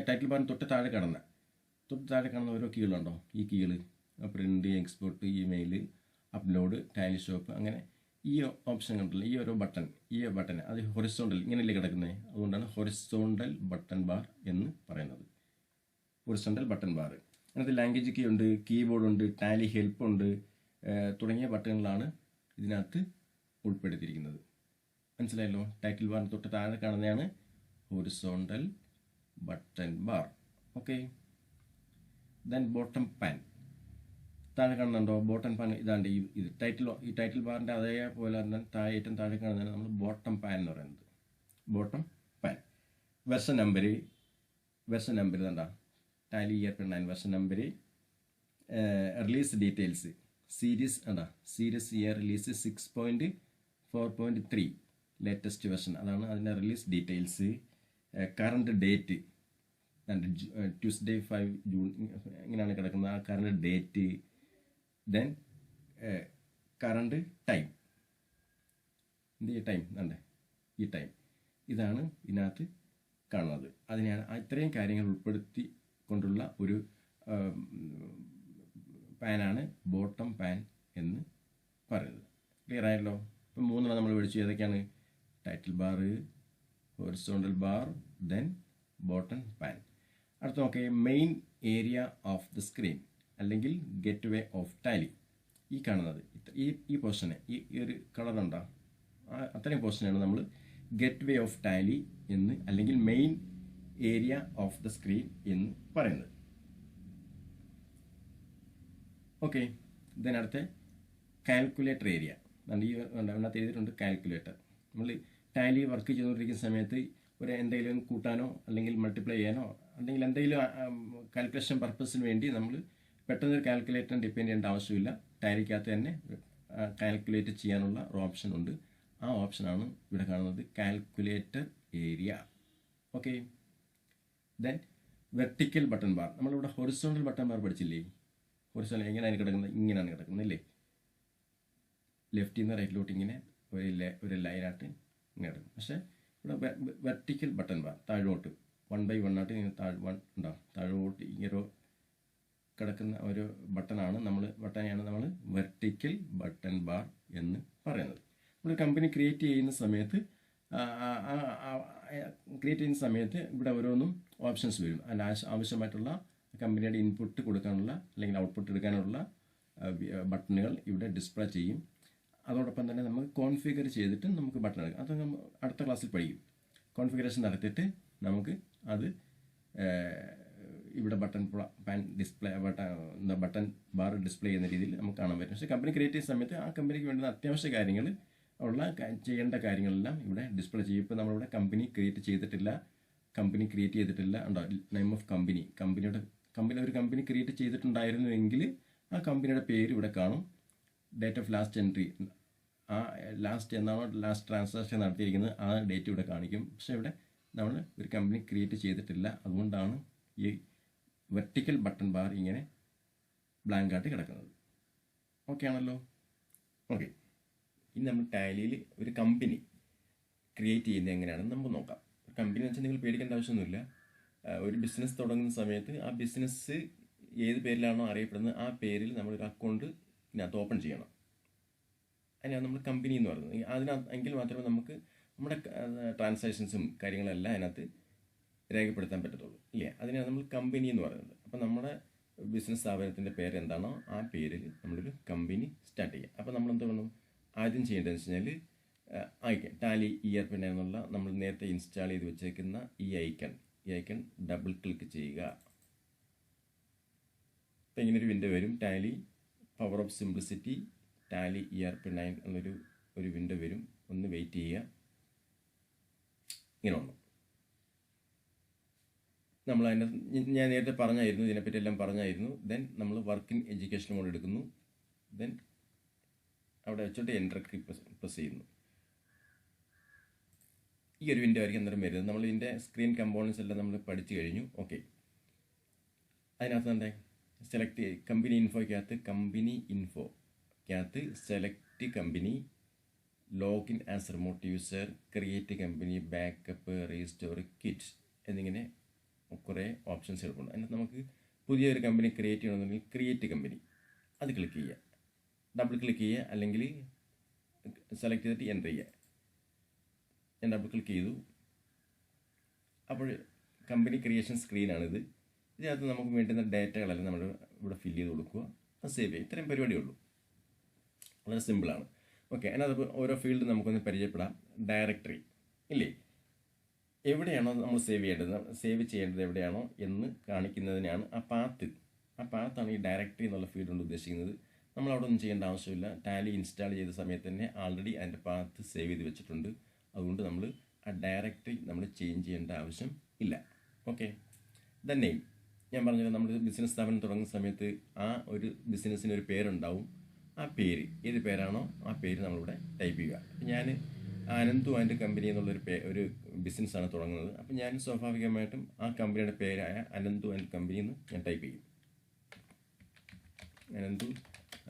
ടൈറ്റിൽ ബാറിന് തൊട്ട് താഴെ കാണുന്ന ഓരോ കീകളുണ്ടോ? ഈ കീകള് print, export, email, upload, Tally shop, അങ്ങനെ ഈ ഓപ്ഷൻ കണ്ടല്ലോ. ഈ ബട്ടൺ അത് ഹൊറിസോണ്ടൽ ഇങ്ങനെയല്ലേ കിടക്കുന്നത്. അതുകൊണ്ടാണ് ഹൊറിസോണ്ടൽ ബട്ടൺ ബാർ എന്ന് പറയുന്നത്. Horizontal button bar. അതിനകത്ത് ലാംഗ്വേജ് കീ ഉണ്ട്, കീബോർഡ് ഉണ്ട്, ടാലി ഹെൽപ്പ് ഉണ്ട്, തുടങ്ങിയ ബട്ടണുകളാണ് ഇതിനകത്ത് ഉൾപ്പെടുത്തിയിരിക്കുന്നത്. മനസ്സിലായല്ലോ? ടൈറ്റിൽ ബാറിന് തൊട്ട് താഴെ കാണുന്നതാണ് horizontal button bar. Okay, then bottom pan. താഴെ കാണുന്നുണ്ടോ ബോട്ടം പാൻ? ഇതാണ്ട് ഈ ടൈറ്റിൽ ബാറിൻ്റെ അതേപോലെ തന്നെ ഏറ്റവും താഴെ കാണുന്നതാണ് നമ്മൾ ബോട്ടം പാൻ എന്ന് പറയുന്നത്. Bottom pan. വെർഷൻ നമ്പർ ഇതാ Tally ERP 9 version number. Release details, series year release 6.4.3 latest version, അതാണ് അതിൻ്റെ release details. Current date Tuesday 5 June ഇങ്ങനെയാണ് കിടക്കുന്നത്. ആ current date. Then current time. ഈ ടൈം ഇതാണ് ഇതിനകത്ത് കാണുന്നത്. അതിനെയാണ് ഇത്രയും കാര്യങ്ങൾ ഉൾപ്പെടുത്തി കൊണ്ടുള്ള ഒരു പാനാണ് ബോട്ടം പാൻ എന്ന് പറയുന്നത്. ക്ലിയർ ആയല്ലോ? ഇപ്പം മൂന്നെണ്ണം നമ്മൾ പഠിച്ചു. ഏതൊക്കെയാണ്? Title bar, horizontal bar, then bottom pan. അടുത്ത നോക്കിയേ main area of the screen അല്ലെങ്കിൽ ഗെറ്റ് വേ ഓഫ് ടാലി. ഈ കാണുന്നത് ഈ പോർഷനെ ഈ ഒരു കളറുണ്ടോ? അത്രയും പോർഷനാണ് നമ്മൾ ഗെറ്റ് വേ ഓഫ് ടാലി എന്ന് അല്ലെങ്കിൽ main area of the screen എന്ന് പറയുന്നത്. ഓക്കെ, ദെൻ അടുത്ത കാൽക്കുലേറ്റർ ഏരിയ. അതിനകത്ത് എഴുതിയിട്ടുണ്ട് കാൽക്കുലേറ്റർ. നമ്മൾ ടാലി വർക്ക് ചെയ്തുകൊണ്ടിരിക്കുന്ന സമയത്ത് എന്തെങ്കിലും കൂട്ടാനോ അല്ലെങ്കിൽ മൾട്ടിപ്ലൈ ചെയ്യാനോ അല്ലെങ്കിൽ എന്തെങ്കിലും കാൽക്കുലേഷൻ പർപ്പസിന് വേണ്ടി നമ്മൾ പെട്ടെന്ന് ഒരു കാൽക്കുലേറ്റർ ഡിപ്പെൻഡ് ചെയ്യേണ്ട ആവശ്യമില്ല. ടാലിക്കകത്ത് തന്നെ കാൽക്കുലേറ്റ് ചെയ്യാനുള്ള ഒരു ഓപ്ഷൻ ഉണ്ട്. ആ ഓപ്ഷനാണ് ഇവിടെ കാണുന്നത് calculator area. Okay, then vertical button bar. നമ്മളിവിടെ ഹൊറിസോണ്ടൽ ബട്ടൺ ബാർ പഠിച്ചില്ലേ? ഹൊറിസോണ്ടൽ എങ്ങനെയാണ് കിടക്കുന്നത്? ഇങ്ങനെയാണ് കിടക്കുന്നത് അല്ലേ. ലെഫ്റ്റിൽ നിന്ന് റൈറ്റിലോട്ട് ഇങ്ങനെ ഒരു ലൈനായിട്ട് ഇങ്ങനെ കിടക്കും. പക്ഷേ ഇവിടെ വെർട്ടിക്കൽ ബട്ടൺ ബാർ താഴോട്ട് 1 by 1 ആയിട്ട് ഇങ്ങനെ താഴോട്ട് ഇങ്ങനെ കിടക്കുന്ന ഒരു ബട്ടനെയാണ് നമ്മൾ വെർട്ടിക്കൽ ബട്ടൺ ബാർ എന്ന് പറയുന്നത്. നമ്മൾ കമ്പനി ക്രിയേറ്റ് ചെയ്യുന്ന സമയത്ത് ഇവിടെ ഓരോന്നും ഓപ്ഷൻസ് വരും. അതിന് ആവശ്യമായിട്ടുള്ള കമ്പനിയുടെ ഇൻപുട്ട് കൊടുക്കാനുള്ള അല്ലെങ്കിൽ ഔട്ട്പുട്ട് എടുക്കാനുള്ള ബട്ടണുകൾ ഇവിടെ ഡിസ്പ്ലേ ചെയ്യും. അതോടൊപ്പം തന്നെ നമുക്ക് കോൺഫിഗർ ചെയ്തിട്ട് നമുക്ക് ബട്ടൺ എടുക്കാം. അത് നമ്മൾ അടുത്ത ക്ലാസ്സിൽ പഠിക്കും. കോൺഫിഗറേഷൻ നടത്തിയിട്ട് നമുക്ക് അത് ഇവിടെ ബട്ടൺ ബാർ ഡിസ്പ്ലേ ചെയ്യുന്ന രീതിയിൽ നമുക്ക് കാണാൻ പറ്റും. പക്ഷേ കമ്പനി ക്രിയേറ്റ് ചെയ്യുന്ന സമയത്ത് ആ കമ്പനിക്ക് വേണ്ടുന്ന അത്യാവശ്യ കാര്യങ്ങൾ ചെയ്യേണ്ട കാര്യങ്ങളെല്ലാം ഇവിടെ ഡിസ്പ്ലേ ചെയ്യും. ഇപ്പോൾ നമ്മളിവിടെ കമ്പനി ക്രിയേറ്റ് ചെയ്തിട്ടില്ല ഉണ്ടോ? നെയിം ഓഫ് ഒരു കമ്പനി ക്രിയേറ്റ് ചെയ്തിട്ടുണ്ടായിരുന്നുവെങ്കിൽ ആ കമ്പനിയുടെ പേര് ഇവിടെ കാണും. ഡേറ്റ് ഓഫ് ലാസ്റ്റ് എൻട്രി, ആ ലാസ്റ്റ് ട്രാൻസാക്ഷൻ നടത്തിയിരിക്കുന്നത് ആ ഡേറ്റ് ഇവിടെ കാണിക്കും. പക്ഷേ ഇവിടെ നമ്മൾ ഒരു കമ്പനി ക്രിയേറ്റ് ചെയ്തിട്ടില്ല. അതുകൊണ്ടാണ് ഈ വെർട്ടിക്കൽ ബട്ടൺ ബാർ ഇങ്ങനെ ബ്ലാങ്ക് ആയിട്ട് കിടക്കുന്നത്. ഓക്കെ ആണല്ലോ? ഓക്കെ, ഇനി നമ്മൾ ടാലിയിൽ ഒരു കമ്പനി ക്രിയേറ്റ് ചെയ്യുന്നത് എങ്ങനെയാണെന്ന് നമുക്ക് നോക്കാം. കമ്പനി എന്ന് വെച്ചാൽ നിങ്ങൾ പേടിക്കേണ്ട ആവശ്യമൊന്നുമില്ല. ഒരു ബിസിനസ് തുടങ്ങുന്ന സമയത്ത് ആ ബിസിനസ് ഏത് പേരിലാണോ അറിയപ്പെടുന്നത് ആ പേരിൽ നമ്മളൊരു അക്കൗണ്ട് ഇതിനകത്ത് ഓപ്പൺ ചെയ്യണം. അതിനാണ് നമ്മൾ കമ്പനി എന്ന് പറയുന്നത്. അതിനകത്ത് എങ്കിൽ മാത്രമേ നമുക്ക് നമ്മുടെ ട്രാൻസാക്ഷൻസും കാര്യങ്ങളെല്ലാം അതിനകത്ത് രേഖപ്പെടുത്താൻ പറ്റത്തുള്ളൂ, ഇല്ലേ? അതിനാണ് നമ്മൾ കമ്പനി എന്ന് പറയുന്നത്. അപ്പോൾ നമ്മുടെ ബിസിനസ് സ്ഥാപനത്തിൻ്റെ പേര് എന്താണോ ആ പേരിൽ നമ്മളൊരു കമ്പനി സ്റ്റാർട്ട് ചെയ്യുക. അപ്പോൾ നമ്മൾ എന്ത് വേണം ആദ്യം ചെയ്യേണ്ടതെന്ന് വെച്ച് കഴിഞ്ഞാൽ ടാലി ERP എന്നുള്ള നമ്മൾ നേരത്തെ ഇൻസ്റ്റാൾ ചെയ്ത് വെച്ചേക്കുന്ന ഈ ഐക്കൺ ഡബിൾ ക്ലിക്ക് ചെയ്യുക. അപ്പോൾ ഇങ്ങനൊരു വിൻഡോ വരും. Tally power of simplicity Tally ERP9 എന്നൊരു വിൻഡോ വരും. ഒന്ന് വെയിറ്റ് ചെയ്യുക. ഇങ്ങനെ വന്നു. നമ്മൾ ഞാൻ നേരത്തെ പറഞ്ഞായിരുന്നു, ഇതിനെപ്പറ്റി എല്ലാം പറഞ്ഞായിരുന്നു. ദെൻ നമ്മൾ വർക്ക് ഇൻ എഡ്യൂക്കേഷൻ മോഡ് എടുക്കുന്നു. ദെൻ അവിടെ വെച്ചിട്ട് എൻ്റർ കീ പ്രസ് ചെയ്യുന്നു. ഈ ഒരു വിൻഡോ ആയിരിക്കും അന്നേരം വരുന്നത്. നമ്മൾ ഇതിൻ്റെ സ്ക്രീൻ കമ്പോണൻസ് എല്ലാം നമ്മൾ പഠിച്ചു കഴിഞ്ഞു. ഓക്കെ, അതിനകത്ത് തന്നെ സെലക്ട് കമ്പനി ഇൻഫോയ്ക്കകത്ത് select company, login as remote user, create company, backup, restore, quit എന്നിങ്ങനെ കുറേ ഓപ്ഷൻസ് എടുക്കുന്നുണ്ട്. അതിനകത്ത് നമുക്ക് പുതിയൊരു കമ്പനി ക്രിയേറ്റ് ചെയ്യണമെന്നുണ്ടെങ്കിൽ ക്രിയേറ്റ് കമ്പനി അത് ക്ലിക്ക് ചെയ്യുക, ഡബിൾ ക്ലിക്ക് ചെയ്യുക, അല്ലെങ്കിൽ സെലക്ട് ചെയ്തിട്ട് എൻ്റർ ചെയ്യുക. ഞാൻ ഡബിൾ ക്ലിക്ക് ചെയ്തു. അപ്പോൾ കമ്പനി ക്രിയേഷൻ സ്ക്രീനാണിത്. ഇതിനകത്ത് നമുക്ക് വേണ്ടുന്ന ഡേറ്റകളെല്ലാം നമ്മൾ ഇവിടെ ഫില്ല് ചെയ്ത് കൊടുക്കുക, അത് സേവ് ചെയ്യുക. ഇത്രയും പരിപാടിയേ ഉള്ളൂ, വളരെ സിമ്പിളാണ്. ഓക്കെ, അതിനകത്ത് ഓരോ ഫീൽഡ് നമുക്കൊന്ന് പരിചയപ്പെടാം. ഡയറക്ടറി ഇല്ലേ, എവിടെയാണോ നമ്മൾ സേവ് ചെയ്യേണ്ടത് എവിടെയാണോ എന്ന് കാണിക്കുന്നതിനാണ് ആ പാത്താണ് ഈ ഡയറക്ടറി എന്നുള്ള ഫീൽഡ് കൊണ്ട് ഉദ്ദേശിക്കുന്നത്. നമ്മളവിടെ ഒന്നും ചെയ്യേണ്ട ആവശ്യമില്ല. ടാലി ഇൻസ്റ്റാൾ ചെയ്ത സമയത്ത് തന്നെ ആൾറെഡി അതിൻ്റെ പാത്ത് സേവ് ചെയ്ത് വെച്ചിട്ടുണ്ട്. അതുകൊണ്ട് നമ്മൾ ആ ഡയറക്ടറി നമ്മൾ ചേഞ്ച് ചെയ്യേണ്ട ആവശ്യം ഇല്ല. ഓക്കെ, ദ നെയിം ഞാൻ പറഞ്ഞത്, നമ്മൾ ബിസിനസ് സ്ഥാപനം തുടങ്ങുന്ന സമയത്ത് ആ ഒരു ബിസിനസ്സിന് ഒരു പേരുണ്ടാവും. ആ പേര് ഏത് പേരാണോ ആ പേര് നമ്മളിവിടെ ടൈപ്പ് ചെയ്യുക. ഞാൻ അനന്തു ആൻഡ് കമ്പനി ഒരു ബിസിനസ്സാണ് തുടങ്ങുന്നത്. അപ്പം ഞാൻ സ്വാഭാവികമായിട്ടും ആ കമ്പനിയുടെ പേരായ അനന്തു ആൻഡ് കമ്പനി എന്ന് ഞാൻ ടൈപ്പ് ചെയ്യും. Ananthu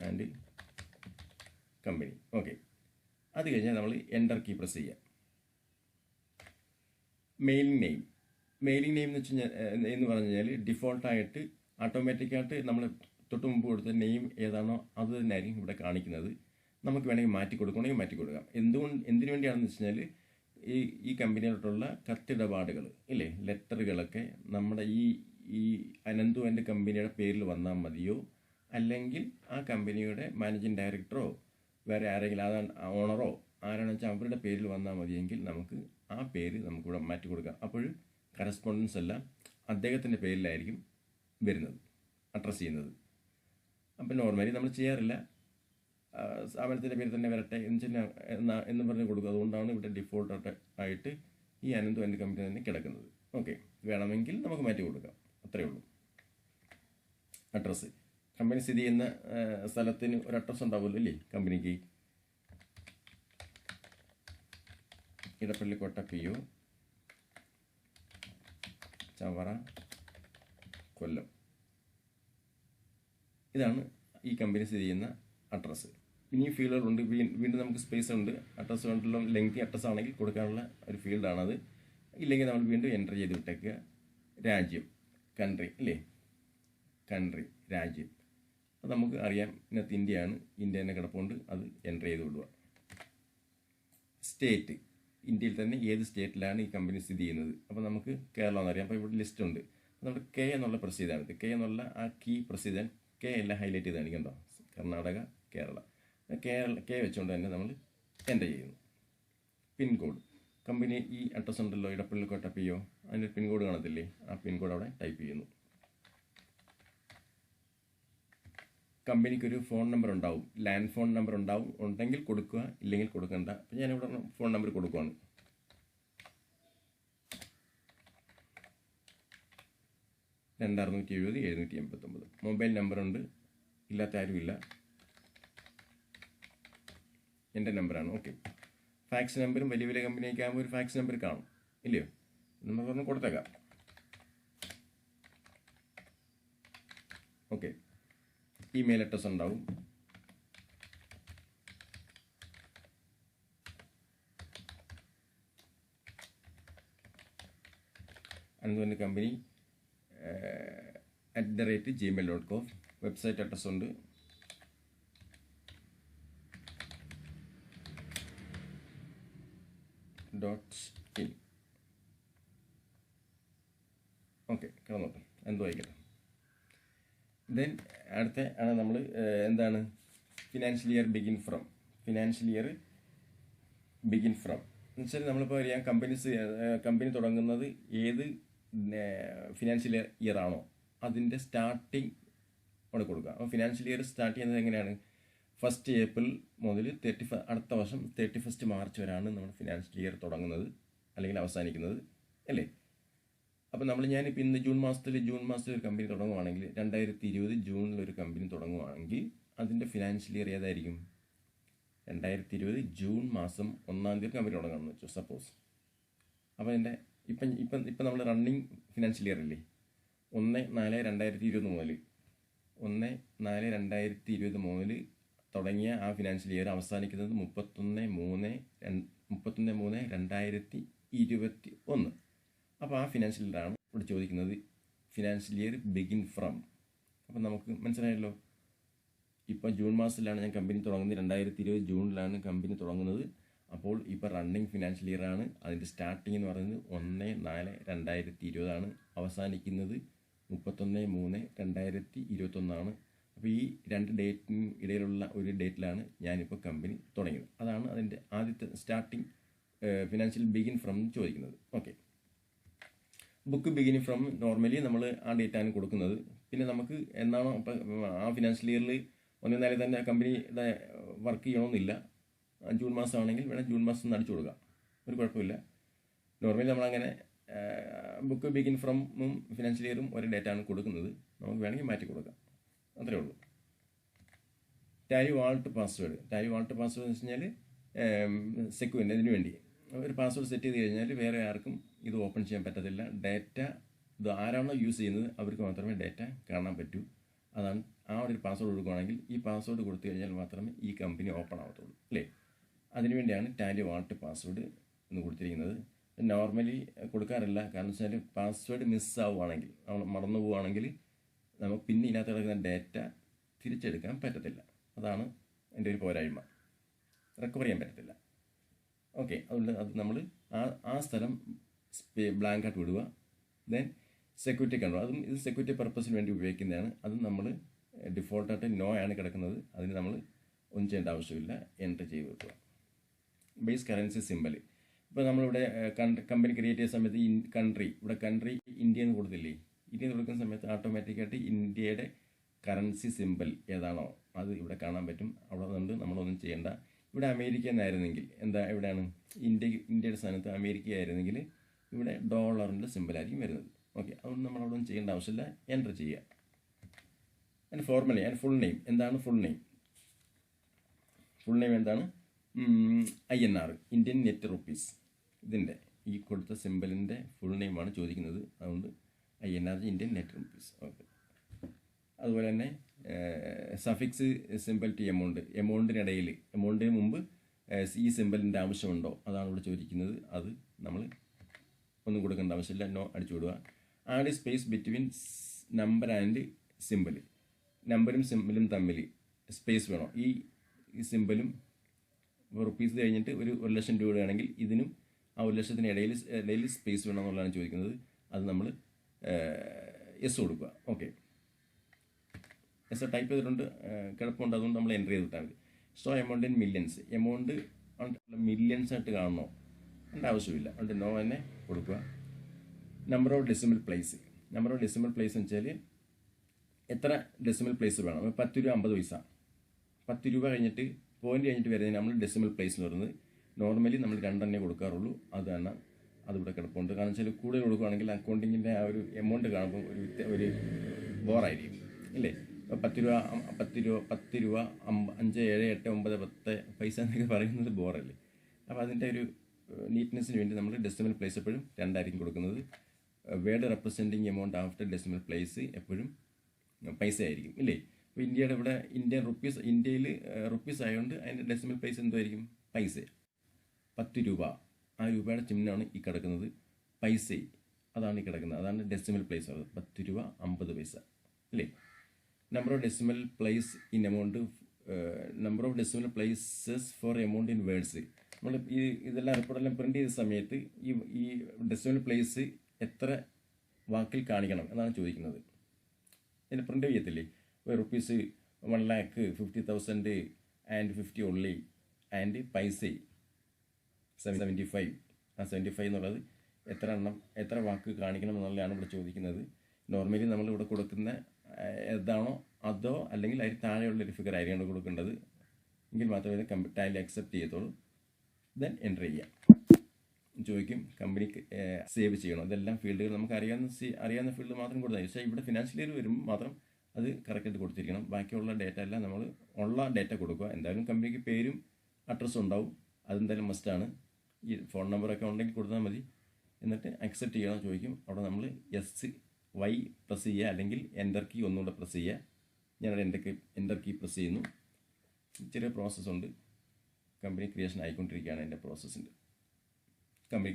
and company. ഓക്കെ, അത് കഴിഞ്ഞാൽ നമ്മൾ എൻ്റർ കീ പ്രസ് ചെയ്യുക. മെയിലിംഗ് നെയിം എന്ന് പറഞ്ഞു കഴിഞ്ഞാൽ ഡിഫോൾട്ടായിട്ട് ഓട്ടോമാറ്റിക്കായിട്ട് നമ്മൾ തൊട്ട് മുമ്പ് കൊടുത്ത നെയിം ഏതാണോ അത് തന്നെയായിരിക്കും ഇവിടെ കാണിക്കുന്നത്. നമുക്ക് വേണമെങ്കിൽ മാറ്റി കൊടുക്കാം. എന്തിനു വേണ്ടിയാണെന്ന് വെച്ച് കഴിഞ്ഞാൽ ഈ കമ്പനിയോട്ടുള്ള കത്തിടപാടുകൾ ഇല്ലേ, ലെറ്ററുകളൊക്കെ നമ്മുടെ ഈ അനന്തു ആൻഡ് കമ്പനിയുടെ പേരിൽ വന്നാൽ മതിയോ, അല്ലെങ്കിൽ ആ കമ്പനിയുടെ മാനേജിങ് ഡയറക്ടറോ വേറെ ആരെങ്കിലും അതാണ് ഓണറോ ആരാണെന്ന് വെച്ചാൽ അവരുടെ പേരിൽ വന്നാൽ മതിയെങ്കിൽ നമുക്ക് ആ പേര് നമുക്കിവിടെ മാറ്റി കൊടുക്കാം. അപ്പോൾ കറസ്പോണ്ടൻസ് എല്ലാം അദ്ദേഹത്തിൻ്റെ പേരിലായിരിക്കും വരുന്നത്, അഡ്രസ്സ് ചെയ്യുന്നത്. അപ്പം നോർമലി നമ്മൾ ചെയ്യാറില്ല, സ്ഥാപനത്തിൻ്റെ പേര് തന്നെ വരട്ടെ എന്ന് പറഞ്ഞ് കൊടുക്കും. അതുകൊണ്ടാണ് ഇവിടെ ഡിഫോൾട്ട് ആയിട്ട് ഈ അനന്തു ആൻഡ് കമ്പനി തന്നെ കിടക്കുന്നത്. ഓക്കെ, വേണമെങ്കിൽ നമുക്ക് മാറ്റി കൊടുക്കാം, അത്രയേ ഉള്ളൂ. അഡ്രസ്സ് കമ്പനി സ്ഥിതി ചെയ്യുന്ന സ്ഥലത്തിന് ഒരു അഡ്രസ്സ് ഉണ്ടാവുമല്ലോ അല്ലേ കമ്പനിക്ക്. ഇടപ്പള്ളിക്കോട്ട PO, ചവറ, കൊല്ലം. ഇതാണ് ഈ കമ്പനി സ്ഥിതി ചെയ്യുന്ന അഡ്രസ്സ്. ഇനി ഫീൽഡുകളുണ്ട്, വീണ്ടും നമുക്ക് സ്പേസ് ഉണ്ട്. അഡ്രസ്സ് കൊണ്ടുള്ള ലെങ്തി അഡ്രസ്സ് ആണെങ്കിൽ കൊടുക്കാനുള്ള ഒരു ഫീൽഡാണത്. ഇല്ലെങ്കിൽ നമ്മൾ വീണ്ടും എൻ്റർ ചെയ്ത് വിട്ടേക്കുക. രാജ്യം, കൺട്രി അല്ലേ, കൺട്രി രാജ്യം, അത് നമുക്ക് അറിയാം. ഇതിനകത്ത് ഇന്ത്യയാണ്, ഇന്ത്യ തന്നെ കിടപ്പുണ്ട്, അത് എൻ്റർ ചെയ്ത് വിടുക. സ്റ്റേറ്റ്, ഇന്ത്യയിൽ തന്നെ ഏത് സ്റ്റേറ്റിലാണ് ഈ കമ്പനി സ്ഥിതി ചെയ്യുന്നത്. അപ്പോൾ നമുക്ക് കേരളം എന്നറിയാം. അപ്പോൾ ഇവിടെ ലിസ്റ്റ് ഉണ്ട്. നമ്മൾ K എന്നുള്ള പ്രസ് ചെയ്താൽ മതി. K എന്നുള്ള ആ കീ പ്രസ് ചെയ്താൽ K എല്ലാം ഹൈലൈറ്റ് ചെയ്ത് കാണിക്കണ്ടോ, കർണാടക, കേരള. K വെച്ചുകൊണ്ട് തന്നെ നമ്മൾ എൻ്റർ ചെയ്യുന്നു. പിൻകോഡ്, കമ്പനി ഈ അഡ്രസ്സ് ഉണ്ടല്ലോ ഇടപ്പള്ളിക്കോട്ട PO, അതിൻ്റെ പിൻകോഡ് കാണത്തില്ലേ, ആ പിൻകോഡ് അവിടെ ടൈപ്പ് ചെയ്യുന്നു. കമ്പനിക്കൊരു ഫോൺ നമ്പർ ഉണ്ടാവും, ലാൻഡ് ഫോൺ നമ്പർ ഉണ്ടാവും. ഉണ്ടെങ്കിൽ കൊടുക്കുക, ഇല്ലെങ്കിൽ കൊടുക്കണ്ട. അപ്പം ഞാനിവിടെ ഫോൺ നമ്പർ കൊടുക്കുവാണ്. 2670 മൊബൈൽ നമ്പറുണ്ട്, ഇല്ലാത്ത ആരുമില്ല, എൻ്റെ നമ്പറാണ്. ഓക്കെ, ഫാക്സ് നമ്പറും വലിയ കമ്പനിയൊക്കെ ആകുമ്പോൾ ഒരു ഫാക്സ് നമ്പർ കാണും ഇല്ലയോ, നമ്മൾ പറഞ്ഞ് കൊടുത്തേക്കാം. ഓക്കെ, ഇമെയിൽ അഡ്രസ്സ് ഉണ്ടാവും, Ananthu company @gmail.com. Website address ഉണ്ട്. .in. ഓക്കെ, കിടന്നോട്ടെ, എന്തോ ആയിക്കട്ടെ. ദെൻ അടുത്ത ആണ് നമ്മൾ എന്താണ് ഫിനാൻഷ്യൽ ഇയർ ബിഗിൻ ഫ്രം. എന്നുവെച്ചാൽ നമ്മളിപ്പോൾ അറിയാം കമ്പനി തുടങ്ങുന്നത് ഏത് ഫിനാൻഷ്യൽ ഇയർ ആണോ അതിൻ്റെ സ്റ്റാർട്ടിങ് അവിടെ കൊടുക്കുക. അപ്പോൾ ഫിനാൻഷ്യൽ ഇയർ സ്റ്റാർട്ട് ചെയ്യുന്നത് എങ്ങനെയാണ്? 1 ഏപ്രിൽ മുതൽ അടുത്ത വർഷം 31 മാർച്ച് വരെയാണ് നമ്മൾ ഫിനാൻഷ്യൽ ഇയർ തുടങ്ങുന്നത് അല്ലെങ്കിൽ അവസാനിക്കുന്നത്, അല്ലേ? അപ്പോൾ ഞാനിപ്പോൾ ഇന്ന് ജൂൺ മാസത്തിൽ ഒരു കമ്പനി തുടങ്ങുവാണെങ്കിൽ 2020 ജൂണിൽ ഒരു കമ്പനി തുടങ്ങുവാണെങ്കിൽ അതിൻ്റെ ഫിനാൻഷ്യൽ ഇയർ ഏതായിരിക്കും? 2020 ജൂൺ മാസം 1-ാം തീയതി കമ്പനി തുടങ്ങണമെന്ന് വെച്ചു സപ്പോസ്. അപ്പോൾ എൻ്റെ ഇപ്പം നമ്മൾ റണ്ണിങ് ഫിനാൻഷ്യൽ ഇയർ അല്ലേ, 1/4/2020 മുതൽ 1/4/2020 മുതൽ തുടങ്ങിയ ആ ഫിനാൻഷ്യൽ ഇയർ അവസാനിക്കുന്നത് 31/3/2021. അപ്പോൾ ആ ഫിനാൻഷ്യൽ ഇയറാണ് ഇവിടെ ചോദിക്കുന്നത്, ഫിനാൻഷ്യൽ ഇയർ ബിഗിൻ ഫ്രം. അപ്പം നമുക്ക് മനസ്സിലായല്ലോ, ഇപ്പോൾ ജൂൺ മാസത്തിലാണ് ഞാൻ കമ്പനി തുടങ്ങുന്നത്, 2020 ജൂണിലാണ് കമ്പനി തുടങ്ങുന്നത്. അപ്പോൾ ഇപ്പോൾ റണ്ണിങ് ഫിനാൻഷ്യൽ ഇയറാണ്. അതിൻ്റെ സ്റ്റാർട്ടിംഗ് എന്ന് പറയുന്നത് 1/4/2020 അവസാനിക്കുന്നത് 31/3/2021. അപ്പോൾ ഈ 2 ഡേറ്റിനും ഇടയിലുള്ള ഒരു ഡേറ്റിലാണ് ഞാനിപ്പോൾ കമ്പനി തുടങ്ങിയത്. അതാണ് അതിൻ്റെ ആദ്യത്തെ സ്റ്റാർട്ടിംഗ് ഫിനാൻഷ്യൽ ബിഗിൻ ഫ്രം ചോദിക്കുന്നത്. Okay, book begin from normally നമ്മൾ ആ ഡേറ്റാണ് കൊടുക്കുന്നത്. പിന്നെ നമുക്ക് എന്നാണോ ആ ഫിനാൻഷ്യൽ ഇയറിൽ 1/4 തന്നെ കമ്പനിയുടെ വർക്ക് ചെയ്യണമെന്നില്ല. ജൂൺ മാസമാണെങ്കിൽ വേണം ജൂൺ മാസം അടിച്ചു കൊടുക്കാം, ഒരു കുഴപ്പമില്ല. നോർമലി നമ്മളങ്ങനെ ബുക്ക് ബിഗിൻ ഫ്രമും ഫിനാൻഷ്യൽ ഇയറും ഒരു ഡേറ്റാണ് കൊടുക്കുന്നത്. നമുക്ക് വേണമെങ്കിൽ മാറ്റി കൊടുക്കാം, അത്രേ ഉള്ളൂ. ടാലി വാൾട്ട് പാസ്വേഡ് എന്ന് വെച്ച് കഴിഞ്ഞാൽ സെക്യൂരിറ്റി, ഇതിനു വേണ്ടി ഒരു പാസ്വേഡ് സെറ്റ് ചെയ്ത് കഴിഞ്ഞാൽ വേറെ ആർക്കും ഇത് ഓപ്പൺ ചെയ്യാൻ പറ്റത്തില്ല. ഡേറ്റ ഇത് ആരാണോ യൂസ് ചെയ്യുന്നത് അവർക്ക് മാത്രമേ ഡേറ്റ കാണാൻ പറ്റൂ. അതാണ് ആ ഒരു പാസ്വേഡ് കൊടുക്കുകയാണെങ്കിൽ ഈ പാസ്വേഡ് കൊടുത്തു കഴിഞ്ഞാൽ മാത്രമേ ഈ കമ്പനി ഓപ്പൺ ആവത്തുള്ളൂ, അല്ലേ? അതിനുവേണ്ടിയാണ് ടാലി വാൾട്ട് പാസ്വേഡ് എന്ന് കൊടുത്തിരിക്കുന്നത്. നോർമലി കൊടുക്കാറില്ല, കാരണം വെച്ചാൽ പാസ്വേഡ് മിസ്സാവുകയാണെങ്കിൽ, മറന്നു പോവുകയാണെങ്കിൽ നമുക്ക് പിന്നെ ഇതിനകത്ത് കിടക്കുന്ന ഡേറ്റ തിരിച്ചെടുക്കാൻ പറ്റത്തില്ല. അതാണ് എൻ്റെ ഒരു പോരായ്മ, റിക്കവർ ചെയ്യാൻ പറ്റത്തില്ല. ഓക്കെ, അതുകൊണ്ട് അത് നമ്മൾ ആ സ്ഥലം ബ്ലാങ്ക് ആയിട്ട് വിടുക. ദെൻ സെക്യൂരിറ്റി കൺട്രോൾ, അതും ഇത് സെക്യൂരിറ്റി പർപ്പസിന് വേണ്ടി ഉപയോഗിക്കുന്നതാണ്. അതും നമ്മൾ ഡിഫോൾട്ടായിട്ട് നോ ആണ് കിടക്കുന്നത്, അതിന് നമ്മൾ ഒന്നും ചെയ്യേണ്ട ആവശ്യമില്ല, എൻ്റർ ചെയ്ത് വെക്കുക. ബേസ് കറൻസി സിമ്പൽ, ഇപ്പോൾ നമ്മളിവിടെ കമ്പനി ക്രിയേറ്റ് ചെയ്യുന്ന സമയത്ത് ഇവിടെ കൺട്രി ഇന്ത്യ എന്ന് കൊടുത്തില്ലേ, ഇന്ത്യ എന്ന് കൊടുക്കുന്ന സമയത്ത് ഓട്ടോമാറ്റിക്കായിട്ട് ഇന്ത്യയുടെ കറൻസി സിമ്പൽ ഏതാണോ അത് ഇവിടെ കാണാൻ പറ്റും. അവിടെ കൊണ്ട് നമ്മളൊന്നും ചെയ്യേണ്ട. ഇവിടെ അമേരിക്ക എന്നായിരുന്നെങ്കിൽ എവിടെയാണ് ഇന്ത്യയുടെ സ്ഥാനത്ത് അമേരിക്ക ആയിരുന്നെങ്കിൽ ഇവിടെ ഡോളറിൻ്റെ സിമ്പലായിരിക്കും വരുന്നത്. ഓക്കെ, അതുകൊണ്ട് നമ്മളവിടെ ഒന്നും ചെയ്യേണ്ട ആവശ്യമില്ല, എൻ്റർ ചെയ്യുക. And formal and full name, എന്താണ് ഫുൾ നെയിം? ഫുൾ നെയിം എന്താണ്? INR, Indian net rupees. ഇതിൻ്റെ ഈ കൊടുത്ത സിമ്പലിൻ്റെ ഫുൾ നെയിമാണ് ചോദിക്കുന്നത്. അതുകൊണ്ട് INR, Indian net rupees. Okay, അതുപോലെ തന്നെ സഫിക്സ് സിമ്പൽ ടു എമൗണ്ടിനിടയിൽ, എമൗണ്ടിന് മുമ്പ് ഈ സിമ്പലിൻ്റെ ആവശ്യമുണ്ടോ അതാണ് ഇവിടെ ചോദിക്കുന്നത്. അത് നമ്മൾ ഒന്നും കൊടുക്കേണ്ട ആവശ്യമില്ല, നോ അടിച്ചു വിടുക. Add space between number and symbol, നമ്പറും സിമ്പലും തമ്മിൽ സ്പേസ് വേണം. ഈ സിമ്പലും റുപ്പീസ് കഴിഞ്ഞിട്ട് ഒരു 1,00,000 രൂപയാണെങ്കിൽ ഇതിനും ആ 1,00,000 ഇടയിൽ സ്പേസ് വേണം എന്നുള്ളതാണ് ചോദിക്കുന്നത്. അത് നമ്മൾ എസ് കൊടുക്കുക. ഓക്കെ, എസ് ടൈപ്പ് ചെയ്തിട്ടുണ്ട്, കിടപ്പുണ്ട്, അതുകൊണ്ട് നമ്മൾ എൻ്റർ ചെയ്ത് വിട്ടാൽ മതി. So amount in millions, amount millions ആയിട്ട് കാണണോ? അതിൻ്റെ ആവശ്യമില്ല, അതുകൊണ്ട് നോ തന്നെ കൊടുക്കുക. നമ്പർ ഓഫ് ഡെസിമൽ പ്ലേസ് എന്ന് വെച്ചാൽ എത്ര ഡെസിമൽ പ്ലേസ് വേണം? 10 രൂപ 50 പൈസ, 10 രൂപ കഴിഞ്ഞിട്ട് പോയിന്റ് കഴിഞ്ഞിട്ട് വരുന്നത് നമ്മൾ ഡെസിമൽ പ്ലേസ് എന്ന് പറയുന്നത്. നോർമലി നമ്മൾ 2 കൊടുക്കാറുള്ളൂ, അത് തന്നെ അതിവിടെ കിടപ്പുണ്ട്. കാരണം വെച്ചാൽ കൂടുതൽ കൊടുക്കുകയാണെങ്കിൽ അക്കൗണ്ടിങ്ങിൻ്റെ ആ ഒരു എമൗണ്ട് കാണുമ്പോൾ ഒരു ബോറായിരിക്കും, ഇല്ലേ? 10 രൂപ 5, 7, 8, 9, 10 പൈസ എന്നൊക്കെ പറയുന്നത് ബോറല്ലേ. അപ്പോൾ അതിൻ്റെ ഒരു നീറ്റ്നെസ്സിന് വേണ്ടി നമ്മൾ ഡെസിമൽ പ്ലേസ് എപ്പോഴും 2 ആയിരിക്കും കൊടുക്കുന്നത്. Word representing amount after decimal place എപ്പോഴും പൈസ ആയിരിക്കും, ഇല്ലേ? അപ്പോൾ ഇന്ത്യയുടെ ഇവിടെ ഇന്ത്യയിൽ റുപ്പീസ് ആയതുകൊണ്ട് അതിൻ്റെ ഡെസിമൽ പ്ലേസ് എന്തായിരിക്കും? പൈസ. 10 രൂപ, ആ രൂപയുടെ ചിഹ്നമാണ് ഈ കിടക്കുന്നത്. പൈസ, അതാണ് ഈ കിടക്കുന്നത്. അതാണ് ഡെസിമൽ പ്ലേസ് ഉള്ളത്. 10 രൂപ 50 പൈസ അല്ലേ. Number of decimal place in amount, number of decimal places four amount in words. നമ്മൾ ഇതെല്ലാം റിപ്പോർട്ടെല്ലാം പ്രിൻ്റ് ചെയ്ത സമയത്ത് ഈ ഡെസിമൽ പ്ലേസ് എത്ര വാക്കിൽ കാണിക്കണം എന്നാണ് ചോദിക്കുന്നത്. ഇതിന് പ്രിൻ്റ് ചെയ്യത്തില്ലേ, rupees 1,50,000 and 50 only and paise 75. ആ 75 എന്നുള്ളത് എത്ര വാക്ക് കാണിക്കണം എന്നുള്ളതാണ് ഇവിടെ ചോദിക്കുന്നത്. നോർമലി നമ്മളിവിടെ കൊടുക്കുന്ന ഏതാണോ അതോ അല്ലെങ്കിൽ അതിന് താഴെയുള്ളൊരു ഫിഗർ ആയിരിക്കണം കൊടുക്കേണ്ടത്. എങ്കിൽ മാത്രമേ ഇത് ടാലി അക്സെപ്റ്റ് ചെയ്യത്തുള്ളൂ. ദെൻ എൻ്റർ ചെയ്യാം. ചോദിക്കും കമ്പനിക്ക് സേവ് ചെയ്യണം. അതെല്ലാം ഫീൽഡുകൾ നമുക്ക് അറിയാവുന്ന ഫീൽഡ് മാത്രം കൊടുത്താൽ മതി. പക്ഷേ ഇവിടെ ഫിനാൻഷ്യൽ ഇയർ വരുമ്പോൾ മാത്രം അത് കറക്റ്റായിട്ട് കൊടുത്തിരിക്കണം. ബാക്കിയുള്ള ഡേറ്റ എല്ലാം നമ്മൾ ഉള്ള ഡേറ്റ കൊടുക്കുക. എന്തായാലും കമ്പനിക്ക് പേരും അഡ്രസ്സും ഉണ്ടാവും, അതെന്തായാലും മസ്റ്റാണ്. ഈ ഫോൺ നമ്പറൊക്കെ ഉണ്ടെങ്കിൽ കൊടുത്താൽ മതി. എന്നിട്ട് അക്സെപ്റ്റ് ചെയ്യണം ചോദിക്കും. അവിടെ നമ്മൾ SY പ്രസ് ചെയ്യുക, അല്ലെങ്കിൽ എൻ്റർ കീ ഒന്നുകൂടെ പ്രസ് ചെയ്യുക. ഞാനവിടെ എൻ്റർ കീ പ്രസ് ചെയ്യുന്നു. ചെറിയ പ്രോസസ്സുണ്ട്. കമ്പനി ക്രിയേഷൻ ആയിക്കൊണ്ടിരിക്കുകയാണ് എൻ്റെ പ്രോസസ്സിൻ്റെ. കമ്പനി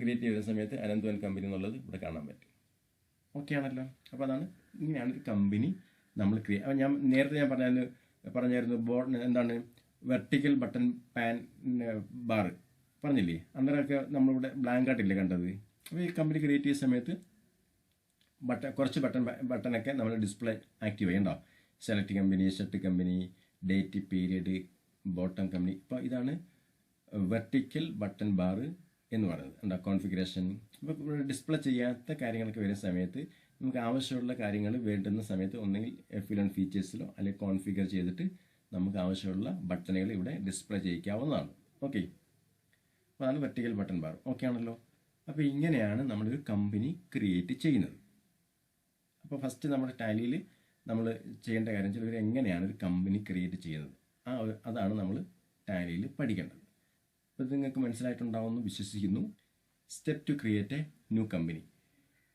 ക്രിയേറ്റ് ചെയ്യുന്ന സമയത്ത് അനന്ത് ആൻഡ് കമ്പനി എന്നുള്ളത് ഇവിടെ കാണാൻ പറ്റും. ഓക്കെ ആണല്ലോ. അപ്പോൾ അതാണ്, ഇങ്ങനെയാണ് ഒരു കമ്പനി നമ്മൾ അപ്പോൾ ഞാൻ നേരത്തെ പറഞ്ഞായിരുന്നു ബോർഡ് എന്താണ് വെർട്ടിക്കൽ ബട്ടൺ പാൻ ബാർ പറഞ്ഞില്ലേ. അന്നേരമൊക്കെ നമ്മളിവിടെ ബ്ലാങ്ക് ആയിട്ടില്ലേ കണ്ടത്. അപ്പോൾ ഈ കമ്പനി ക്രിയേറ്റ് ചെയ്യുന്ന സമയത്ത് കുറച്ച് ബട്ടണൊക്കെ നമ്മൾ ഡിസ്പ്ലേ ആക്റ്റീവ് ചെയ്യണ്ടാവും. Select company, set company, date, period, bottom company. അപ്പോൾ ഇതാണ് വെർട്ടിക്കൽ ബട്ടൺ ബാർ എന്ന് പറയുന്നത്. എന്താ കോൺഫിഗറേഷൻ. ഇപ്പോൾ ഡിസ്പ്ലേ ചെയ്യാത്ത കാര്യങ്ങളൊക്കെ വരുന്ന സമയത്ത് നമുക്ക് ആവശ്യമുള്ള കാര്യങ്ങൾ വേണ്ടുന്ന സമയത്ത് ഒന്നെങ്കിൽ F11 ഫീച്ചേഴ്സിലോ അല്ലെങ്കിൽ കോൺഫിഗർ ചെയ്തിട്ട് നമുക്ക് ആവശ്യമുള്ള ബട്ടണുകൾ ഇവിടെ ഡിസ്പ്ലേ ചെയ്യിക്കാവുന്നതാണ്. ഓക്കെ, അപ്പോൾ അതാണ് വെർട്ടിക്കൽ ബട്ടൺ ബാർ. ഓക്കെ ആണല്ലോ. അപ്പോൾ ഇങ്ങനെയാണ് നമ്മളൊരു കമ്പനി ക്രിയേറ്റ് ചെയ്യുന്നത്. അപ്പോൾ ഫസ്റ്റ് നമ്മുടെ ടാലിയിൽ നമ്മൾ ചെയ്യേണ്ട കാര്യം വെച്ചാൽ എങ്ങനെയാണ് ഒരു കമ്പനി ക്രിയേറ്റ് ചെയ്യുന്നത്, അതാണ് നമ്മൾ ടാലിയിൽ പഠിക്കേണ്ടത്. അപ്പോൾ ഇത് നിങ്ങൾക്ക് മനസ്സിലായിട്ടുണ്ടാവുമെന്ന് വിശ്വസിക്കുന്നു. Step to create a new company.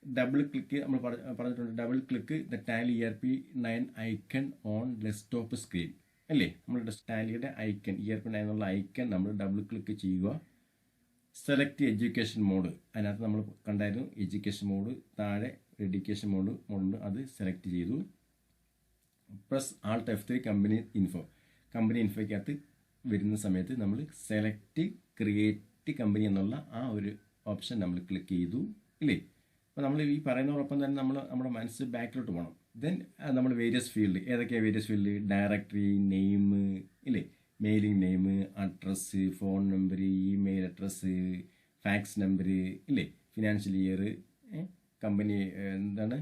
Double click നമ്മൾ പറഞ്ഞിട്ടുണ്ട്. Double click the Tally ERP9 icon on desktop screen അല്ലേ. നമ്മുടെ ടാലിയുടെ ഐക്കൺ ERP9 എന്നുള്ള ഐക്കൺ നമ്മൾ ഡബിൾ ക്ലിക്ക് ചെയ്യുക. Select education mode. അതിനകത്ത് നമ്മൾ കണ്ടായിരുന്നു എഡ്യൂക്കേഷൻ മോഡ്. താഴെ എഡ്യൂക്കേഷൻ മോഡ് ഉണ്ട്, അത് സെലക്ട് ചെയ്തു. പ്രസ് Alt F3 കമ്പനി ഇൻഫോയ്ക്കകത്ത് വരുന്ന സമയത്ത് നമ്മൾ സെലക്ട് ക്രിയേറ്റ് കമ്പനി എന്നുള്ള ആ ഒരു ഓപ്ഷൻ നമ്മൾ ക്ലിക്ക് ചെയ്തു ഇല്ലേ. അപ്പോൾ നമ്മൾ ഈ പറയുന്നതോടൊപ്പം തന്നെ നമ്മുടെ മനസ്സ് ബാക്കിലോട്ട് പോകണം. ദെൻ നമ്മൾ വേരിയസ് ഫീൽഡ്, ഏതൊക്കെയാണ് വേരിയസ് ഫീൽഡ്? ഡയറക്ടറി, നെയിം ഇല്ലേ, mailing name, address, phone number, email address, fax number ഇല്ലേ, ഫിനാൻഷ്യൽ ഇയർ, കമ്പനി എന്താണ്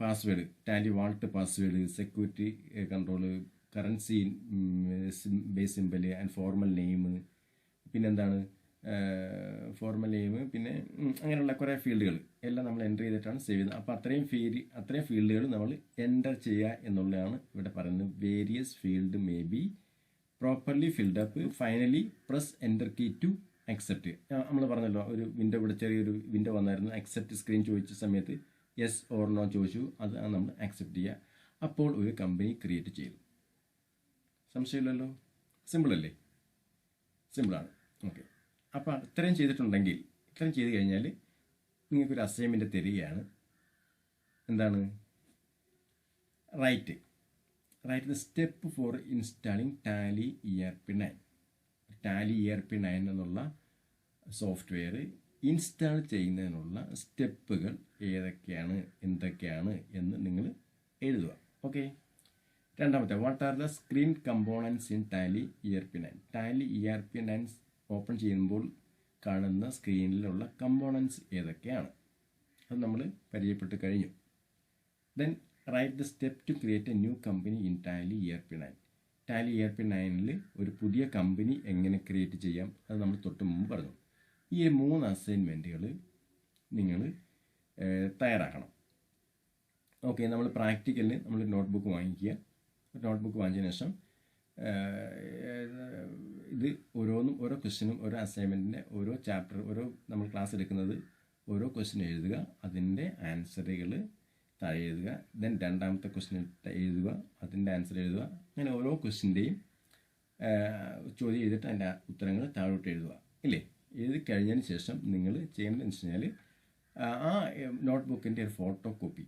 password, Tally vault password, security control, currency base symbol and formal name, പിന്നെന്താണ് formal name, പിന്നെ അങ്ങനെയുള്ള കുറേ ഫീൽഡുകൾ എല്ലാം നമ്മൾ എൻ്റർ ചെയ്തിട്ടാണ് സേവ് ചെയ്യുന്നത്. അപ്പോൾ അത്രയും ഫീൽഡുകൾ നമ്മൾ എൻ്റർ ചെയ്യുക എന്നുള്ളതാണ് ഇവിടെ പറയുന്നത്. Various field may be properly filled up. Finally press enter key to accept. നമ്മൾ പറഞ്ഞല്ലോ ഒരു വിൻഡോ, ഇവിടെ ചെറിയൊരു വിൻഡോ വന്നായിരുന്നു. അക്സെപ്റ്റ് സ്ക്രീൻ ചോദിച്ച സമയത്ത് യെസ് ഓർ നോ ചോദിച്ചു, അത് നമ്മൾ അക്സെപ്റ്റ് ചെയ്യുക. അപ്പോൾ ഒരു കമ്പനി ക്രിയേറ്റ് ചെയ്തു. സംശയമില്ലല്ലോ, സിമ്പിളല്ലേ? സിമ്പിളാണ്. ഓക്കെ, അപ്പോൾ ഇത്രയും ചെയ്തിട്ടുണ്ടെങ്കിൽ, ഇത്രയും ചെയ്ത് കഴിഞ്ഞാൽ നിങ്ങൾക്കൊരു അസൈൻമെൻറ്റ് തരികയാണ്. എന്താണ്? Write the step for installing Tally ERP9. Tally ERP9 എന്നുള്ള സോഫ്റ്റ്വെയർ ഇൻസ്റ്റാൾ ചെയ്യുന്നതിനുള്ള സ്റ്റെപ്പുകൾ ഏതൊക്കെയാണ്, എന്തൊക്കെയാണ് എന്ന് നിങ്ങൾ എഴുതുക. ഓക്കെ. രണ്ടാമത്തെ, what are the screen components in Tally ERP9. Tally ERP9 open ചെയ്യുമ്പോൾ കാണുന്ന സ്ക്രീനിലുള്ള കമ്പോണൻസ് ഏതൊക്കെയാണ്, അത് നമ്മൾ പരിചയപ്പെട്ട് കഴിഞ്ഞു. Then write the step to create a new company in Tally ERP9. Tally ERP9 ഒരു പുതിയ കമ്പനി എങ്ങനെ ക്രിയേറ്റ് ചെയ്യാം, അത് നമ്മൾ തൊട്ട് മുമ്പ് പറഞ്ഞു. ഈ 3 അസൈൻമെൻറ്റുകൾ നിങ്ങൾ തയ്യാറാക്കണം. ഓക്കെ, നമ്മൾ പ്രാക്ടിക്കലിന് നമ്മൾ നോട്ട്ബുക്ക് വാങ്ങിക്കുക. നോട്ട്ബുക്ക് വാങ്ങിച്ചതിന് ശേഷം ഇത് ഓരോ ക്വസ്റ്റ്യനും, ഓരോ അസൈൻമെൻറ്റിൻ്റെ ഓരോ ചാപ്റ്റർ, നമ്മൾ ക്ലാസ് എടുക്കുന്നത് ഓരോ ക്വസ്റ്റ്യൻ എഴുതുക, അതിൻ്റെ ആൻസറുകൾ താഴെ എഴുതുക. ദെൻ രണ്ടാമത്തെ ക്വസ്റ്റ്യൻ എഴുതുക, അതിൻ്റെ ആൻസർ എഴുതുക. അങ്ങനെ ഓരോ ക്വസ്റ്റ്യൻ്റെയും ചോദ്യം എഴുതിയിട്ട് അതിൻ്റെ ഉത്തരങ്ങൾ താഴോട്ട് എഴുതുക ഇല്ലേ. എഴുതി കഴിഞ്ഞതിന് ശേഷം നിങ്ങൾ ചെയ്യേണ്ടതെന്ന് വെച്ച് കഴിഞ്ഞാൽ ആ നോട്ട്ബുക്കിൻ്റെ ഒരു ഫോട്ടോ കോപ്പി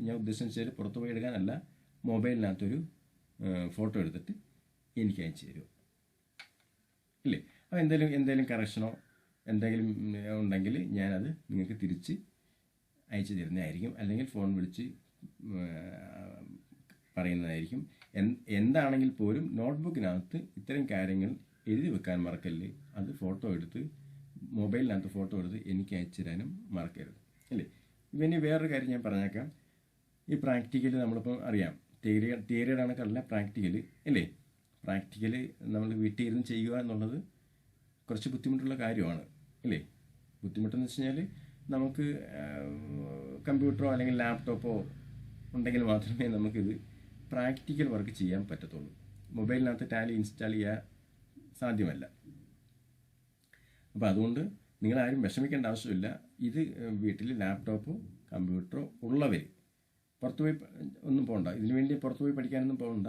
ഞാൻ ഉദ്ദേശിച്ചാൽ പുറത്ത് പോയി എടുക്കാനല്ല, മൊബൈലിനകത്തൊരു ഫോട്ടോ എടുത്തിട്ട് എനിക്ക് അയച്ചു തരുമോ ഇല്ലേ. അപ്പോൾ എന്തെങ്കിലും കറക്ഷനോ എന്തെങ്കിലും ഉണ്ടെങ്കിൽ ഞാനത് നിങ്ങൾക്ക് തിരിച്ച് അയച്ചു തരുന്നതായിരിക്കും, അല്ലെങ്കിൽ ഫോൺ വിളിച്ച് പറയുന്നതായിരിക്കും. എന്താണെങ്കിൽ പോലും നോട്ട്ബുക്കിനകത്ത് ഇത്തരം കാര്യങ്ങൾ എഴുതി വെക്കാൻ മറക്കല്ലേ. അത് മൊബൈലിനകത്ത് ഫോട്ടോ എടുത്ത് എനിക്ക് അയച്ചു തരാനും മറക്കരുത് അല്ലേ. പിന്നെ വേറൊരു കാര്യം ഞാൻ പറഞ്ഞേക്കാം. ഈ പ്രാക്ടിക്കൽ നമ്മളിപ്പോൾ അറിയാം, തിയറിയുടെ കണക്കല്ല പ്രാക്ടിക്കൽ അല്ലേ. പ്രാക്ടിക്കൽ നമ്മൾ വീട്ടിൽ ഇരുന്ന് ചെയ്യുക എന്നുള്ളത് കുറച്ച് ബുദ്ധിമുട്ടുള്ള കാര്യമാണ് അല്ലേ. ബുദ്ധിമുട്ടെന്ന് വെച്ച് കഴിഞ്ഞാൽ നമുക്ക് കമ്പ്യൂട്ടറോ അല്ലെങ്കിൽ ലാപ്ടോപ്പോ ഉണ്ടെങ്കിൽ മാത്രമേ നമുക്കിത് പ്രാക്ടിക്കൽ വർക്ക് ചെയ്യാൻ പറ്റത്തുള്ളൂ. മൊബൈലിനകത്ത് ടാലി ഇൻസ്റ്റാൾ ചെയ്യാൻ സാധ്യമല്ല. അപ്പോൾ അതുകൊണ്ട് നിങ്ങളാരും വിഷമിക്കേണ്ട ആവശ്യമില്ല. ഇത് വീട്ടിൽ ലാപ്ടോപ്പോ കമ്പ്യൂട്ടറോ ഉള്ളവർ പുറത്തുപോയി ഒന്നും പോകണ്ട, ഇതിനു വേണ്ടി പുറത്തുപോയി പഠിക്കാനൊന്നും പോകണ്ട.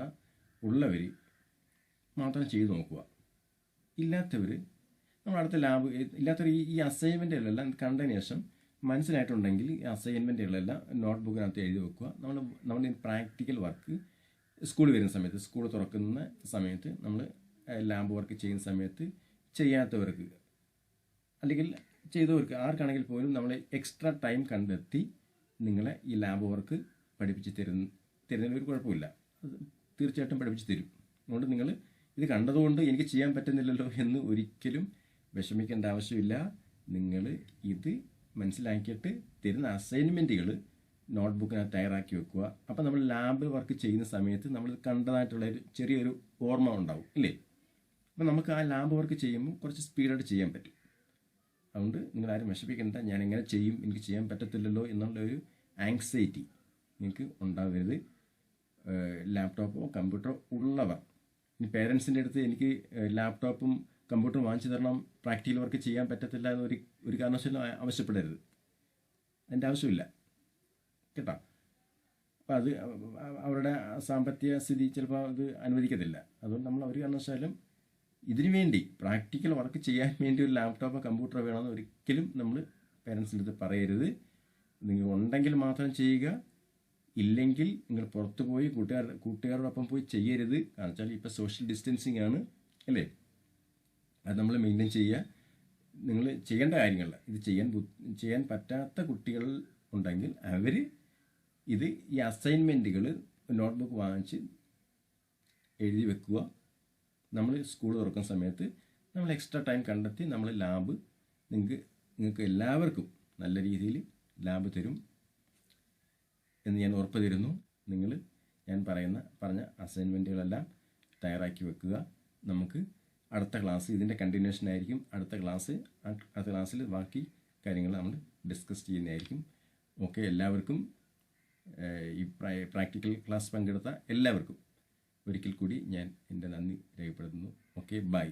ഉള്ളവർ മാത്രം ചെയ്ത് നോക്കുക. ഇല്ലാത്തവർ നമ്മളടുത്ത ഇല്ലാത്തവർ ഈ അസൈൻമെൻറ്റുകളെല്ലാം കണ്ടതിന് ശേഷം മനസ്സിലായിട്ടുണ്ടെങ്കിൽ ഈ അസൈൻമെൻറ്റുകളെല്ലാം നോട്ട്ബുക്കിനകത്ത് എഴുതി വെക്കുക. നമ്മൾ പ്രാക്ടിക്കൽ വർക്ക് സ്കൂളിൽ വരുന്ന സമയത്ത്, സ്കൂൾ തുറക്കുന്ന സമയത്ത്, നമ്മൾ ലാബ് വർക്ക് ചെയ്യുന്ന സമയത്ത് ചെയ്യാത്തവർക്ക് അല്ലെങ്കിൽ ചെയ്തവർക്ക് ആർക്കാണെങ്കിൽ പോലും നമ്മൾ എക്സ്ട്രാ ടൈം കണ്ടെത്തി നിങ്ങളെ ഈ ലാബ് വർക്ക് പഠിപ്പിച്ച് തരുന്നതിന് ഒരു കുഴപ്പമില്ല. അത് തീർച്ചയായിട്ടും പഠിപ്പിച്ച് തരും. അതുകൊണ്ട് നിങ്ങൾ ഇത് കണ്ടതുകൊണ്ട് എനിക്ക് ചെയ്യാൻ പറ്റുന്നില്ലല്ലോ എന്ന് ഒരിക്കലും വിഷമിക്കേണ്ട ആവശ്യമില്ല. നിങ്ങൾ ഇത് മനസ്സിലാക്കിയിട്ട് തരുന്ന അസൈൻമെൻറ്റുകൾ നോട്ട്ബുക്കിനകത്ത് തയ്യാറാക്കി വെക്കുക. അപ്പോൾ നമ്മൾ ലാബ് വർക്ക് ചെയ്യുന്ന സമയത്ത് നമ്മൾ കണ്ടതായിട്ടുള്ളൊരു ചെറിയൊരു ഓർമ്മ ഉണ്ടാവും ഇല്ലേ. അപ്പോൾ നമുക്ക് ആ ലാബ് വർക്ക് ചെയ്യുമ്പോൾ കുറച്ച് സ്പീഡായിട്ട് ചെയ്യാൻ പറ്റും. അതുകൊണ്ട് നിങ്ങളാരും വിഷമിക്കേണ്ട, ഞാൻ എങ്ങനെ ചെയ്യും, എനിക്ക് ചെയ്യാൻ പറ്റത്തില്ലല്ലോ എന്നുള്ളൊരു ആങ്സൈറ്റി നിങ്ങൾക്ക് ഉണ്ടാവരുത്. ലാപ്ടോപ്പോ കമ്പ്യൂട്ടറോ ഉള്ളവർ, ഇനി പേരൻസിൻ്റെ അടുത്ത് എനിക്ക് ലാപ്ടോപ്പും കമ്പ്യൂട്ടറും വാങ്ങിച്ചു തരണം, പ്രാക്ടിക്കൽ വർക്ക് ചെയ്യാൻ പറ്റത്തില്ല എന്ന് ഒരു കാരണവശാലും ആവശ്യപ്പെടരുത്. അതിൻ്റെ ആവശ്യമില്ല കേട്ടോ. അപ്പം അത് അവരുടെ സാമ്പത്തിക സ്ഥിതി ചിലപ്പോൾ അത് അനുവദിക്കത്തില്ല. അതുകൊണ്ട് നമ്മൾ ഒരു കാരണവശാലും ഇതിനു വേണ്ടി പ്രാക്ടിക്കൽ വർക്ക് ചെയ്യാൻ വേണ്ടി ഒരു ലാപ്ടോപ്പോ കമ്പ്യൂട്ടറോ വേണമെന്ന് ഒരിക്കലും നമ്മൾ പേരൻസിൻ്റെ അടുത്ത് പറയരുത്. നിങ്ങൾ ഉണ്ടെങ്കിൽ മാത്രം ചെയ്യുക, ഇല്ലെങ്കിൽ നിങ്ങൾ പുറത്ത് പോയി കൂട്ടുകാരോടൊപ്പം പോയി ചെയ്യരുത്. കാരണം വെച്ചാൽ ഇപ്പോൾ സോഷ്യൽ ഡിസ്റ്റൻസിങ് ആണ് അല്ലേ. അത് നമ്മൾ മെയിൻറ്റെയിൻ ചെയ്യുക. നിങ്ങൾ ചെയ്യേണ്ട കാര്യങ്ങൾ ഇത് ചെയ്യാൻ പറ്റാത്ത കുട്ടികൾ ഉണ്ടെങ്കിൽ അവർ ഈ അസൈൻമെൻറ്റുകൾ നോട്ട്ബുക്ക് വാങ്ങിച്ച് എഴുതി വെക്കുക. നമ്മൾ സ്കൂൾ തുറക്കുന്ന സമയത്ത് നമ്മൾ എക്സ്ട്രാ ടൈം കണ്ടെത്തി നമ്മൾ ലാബ് നിങ്ങൾക്ക് എല്ലാവർക്കും നല്ല രീതിയിൽ ലാബ് തരും എന്ന് ഞാൻ ഉറപ്പ് തരുന്നു. ഞാൻ പറഞ്ഞ അസൈൻമെൻറ്റുകളെല്ലാം തയ്യാറാക്കി വെക്കുക. നമുക്ക് അടുത്ത ക്ലാസ് ഇതിൻ്റെ കണ്ടിന്യൂഷൻ ആയിരിക്കും. അടുത്ത ക്ലാസ്സിൽ ബാക്കി കാര്യങ്ങൾ നമ്മൾ ഡിസ്കസ് ചെയ്യുന്നതായിരിക്കും. ഓക്കെ, എല്ലാവർക്കും ഈ പ്രാക്ടിക്കൽ ക്ലാസ് പങ്കെടുത്ത എല്ലാവർക്കും ഒരിക്കൽ കൂടി ഞാൻ എൻ്റെ നന്ദി രേഖപ്പെടുത്തുന്നു. Okay, by.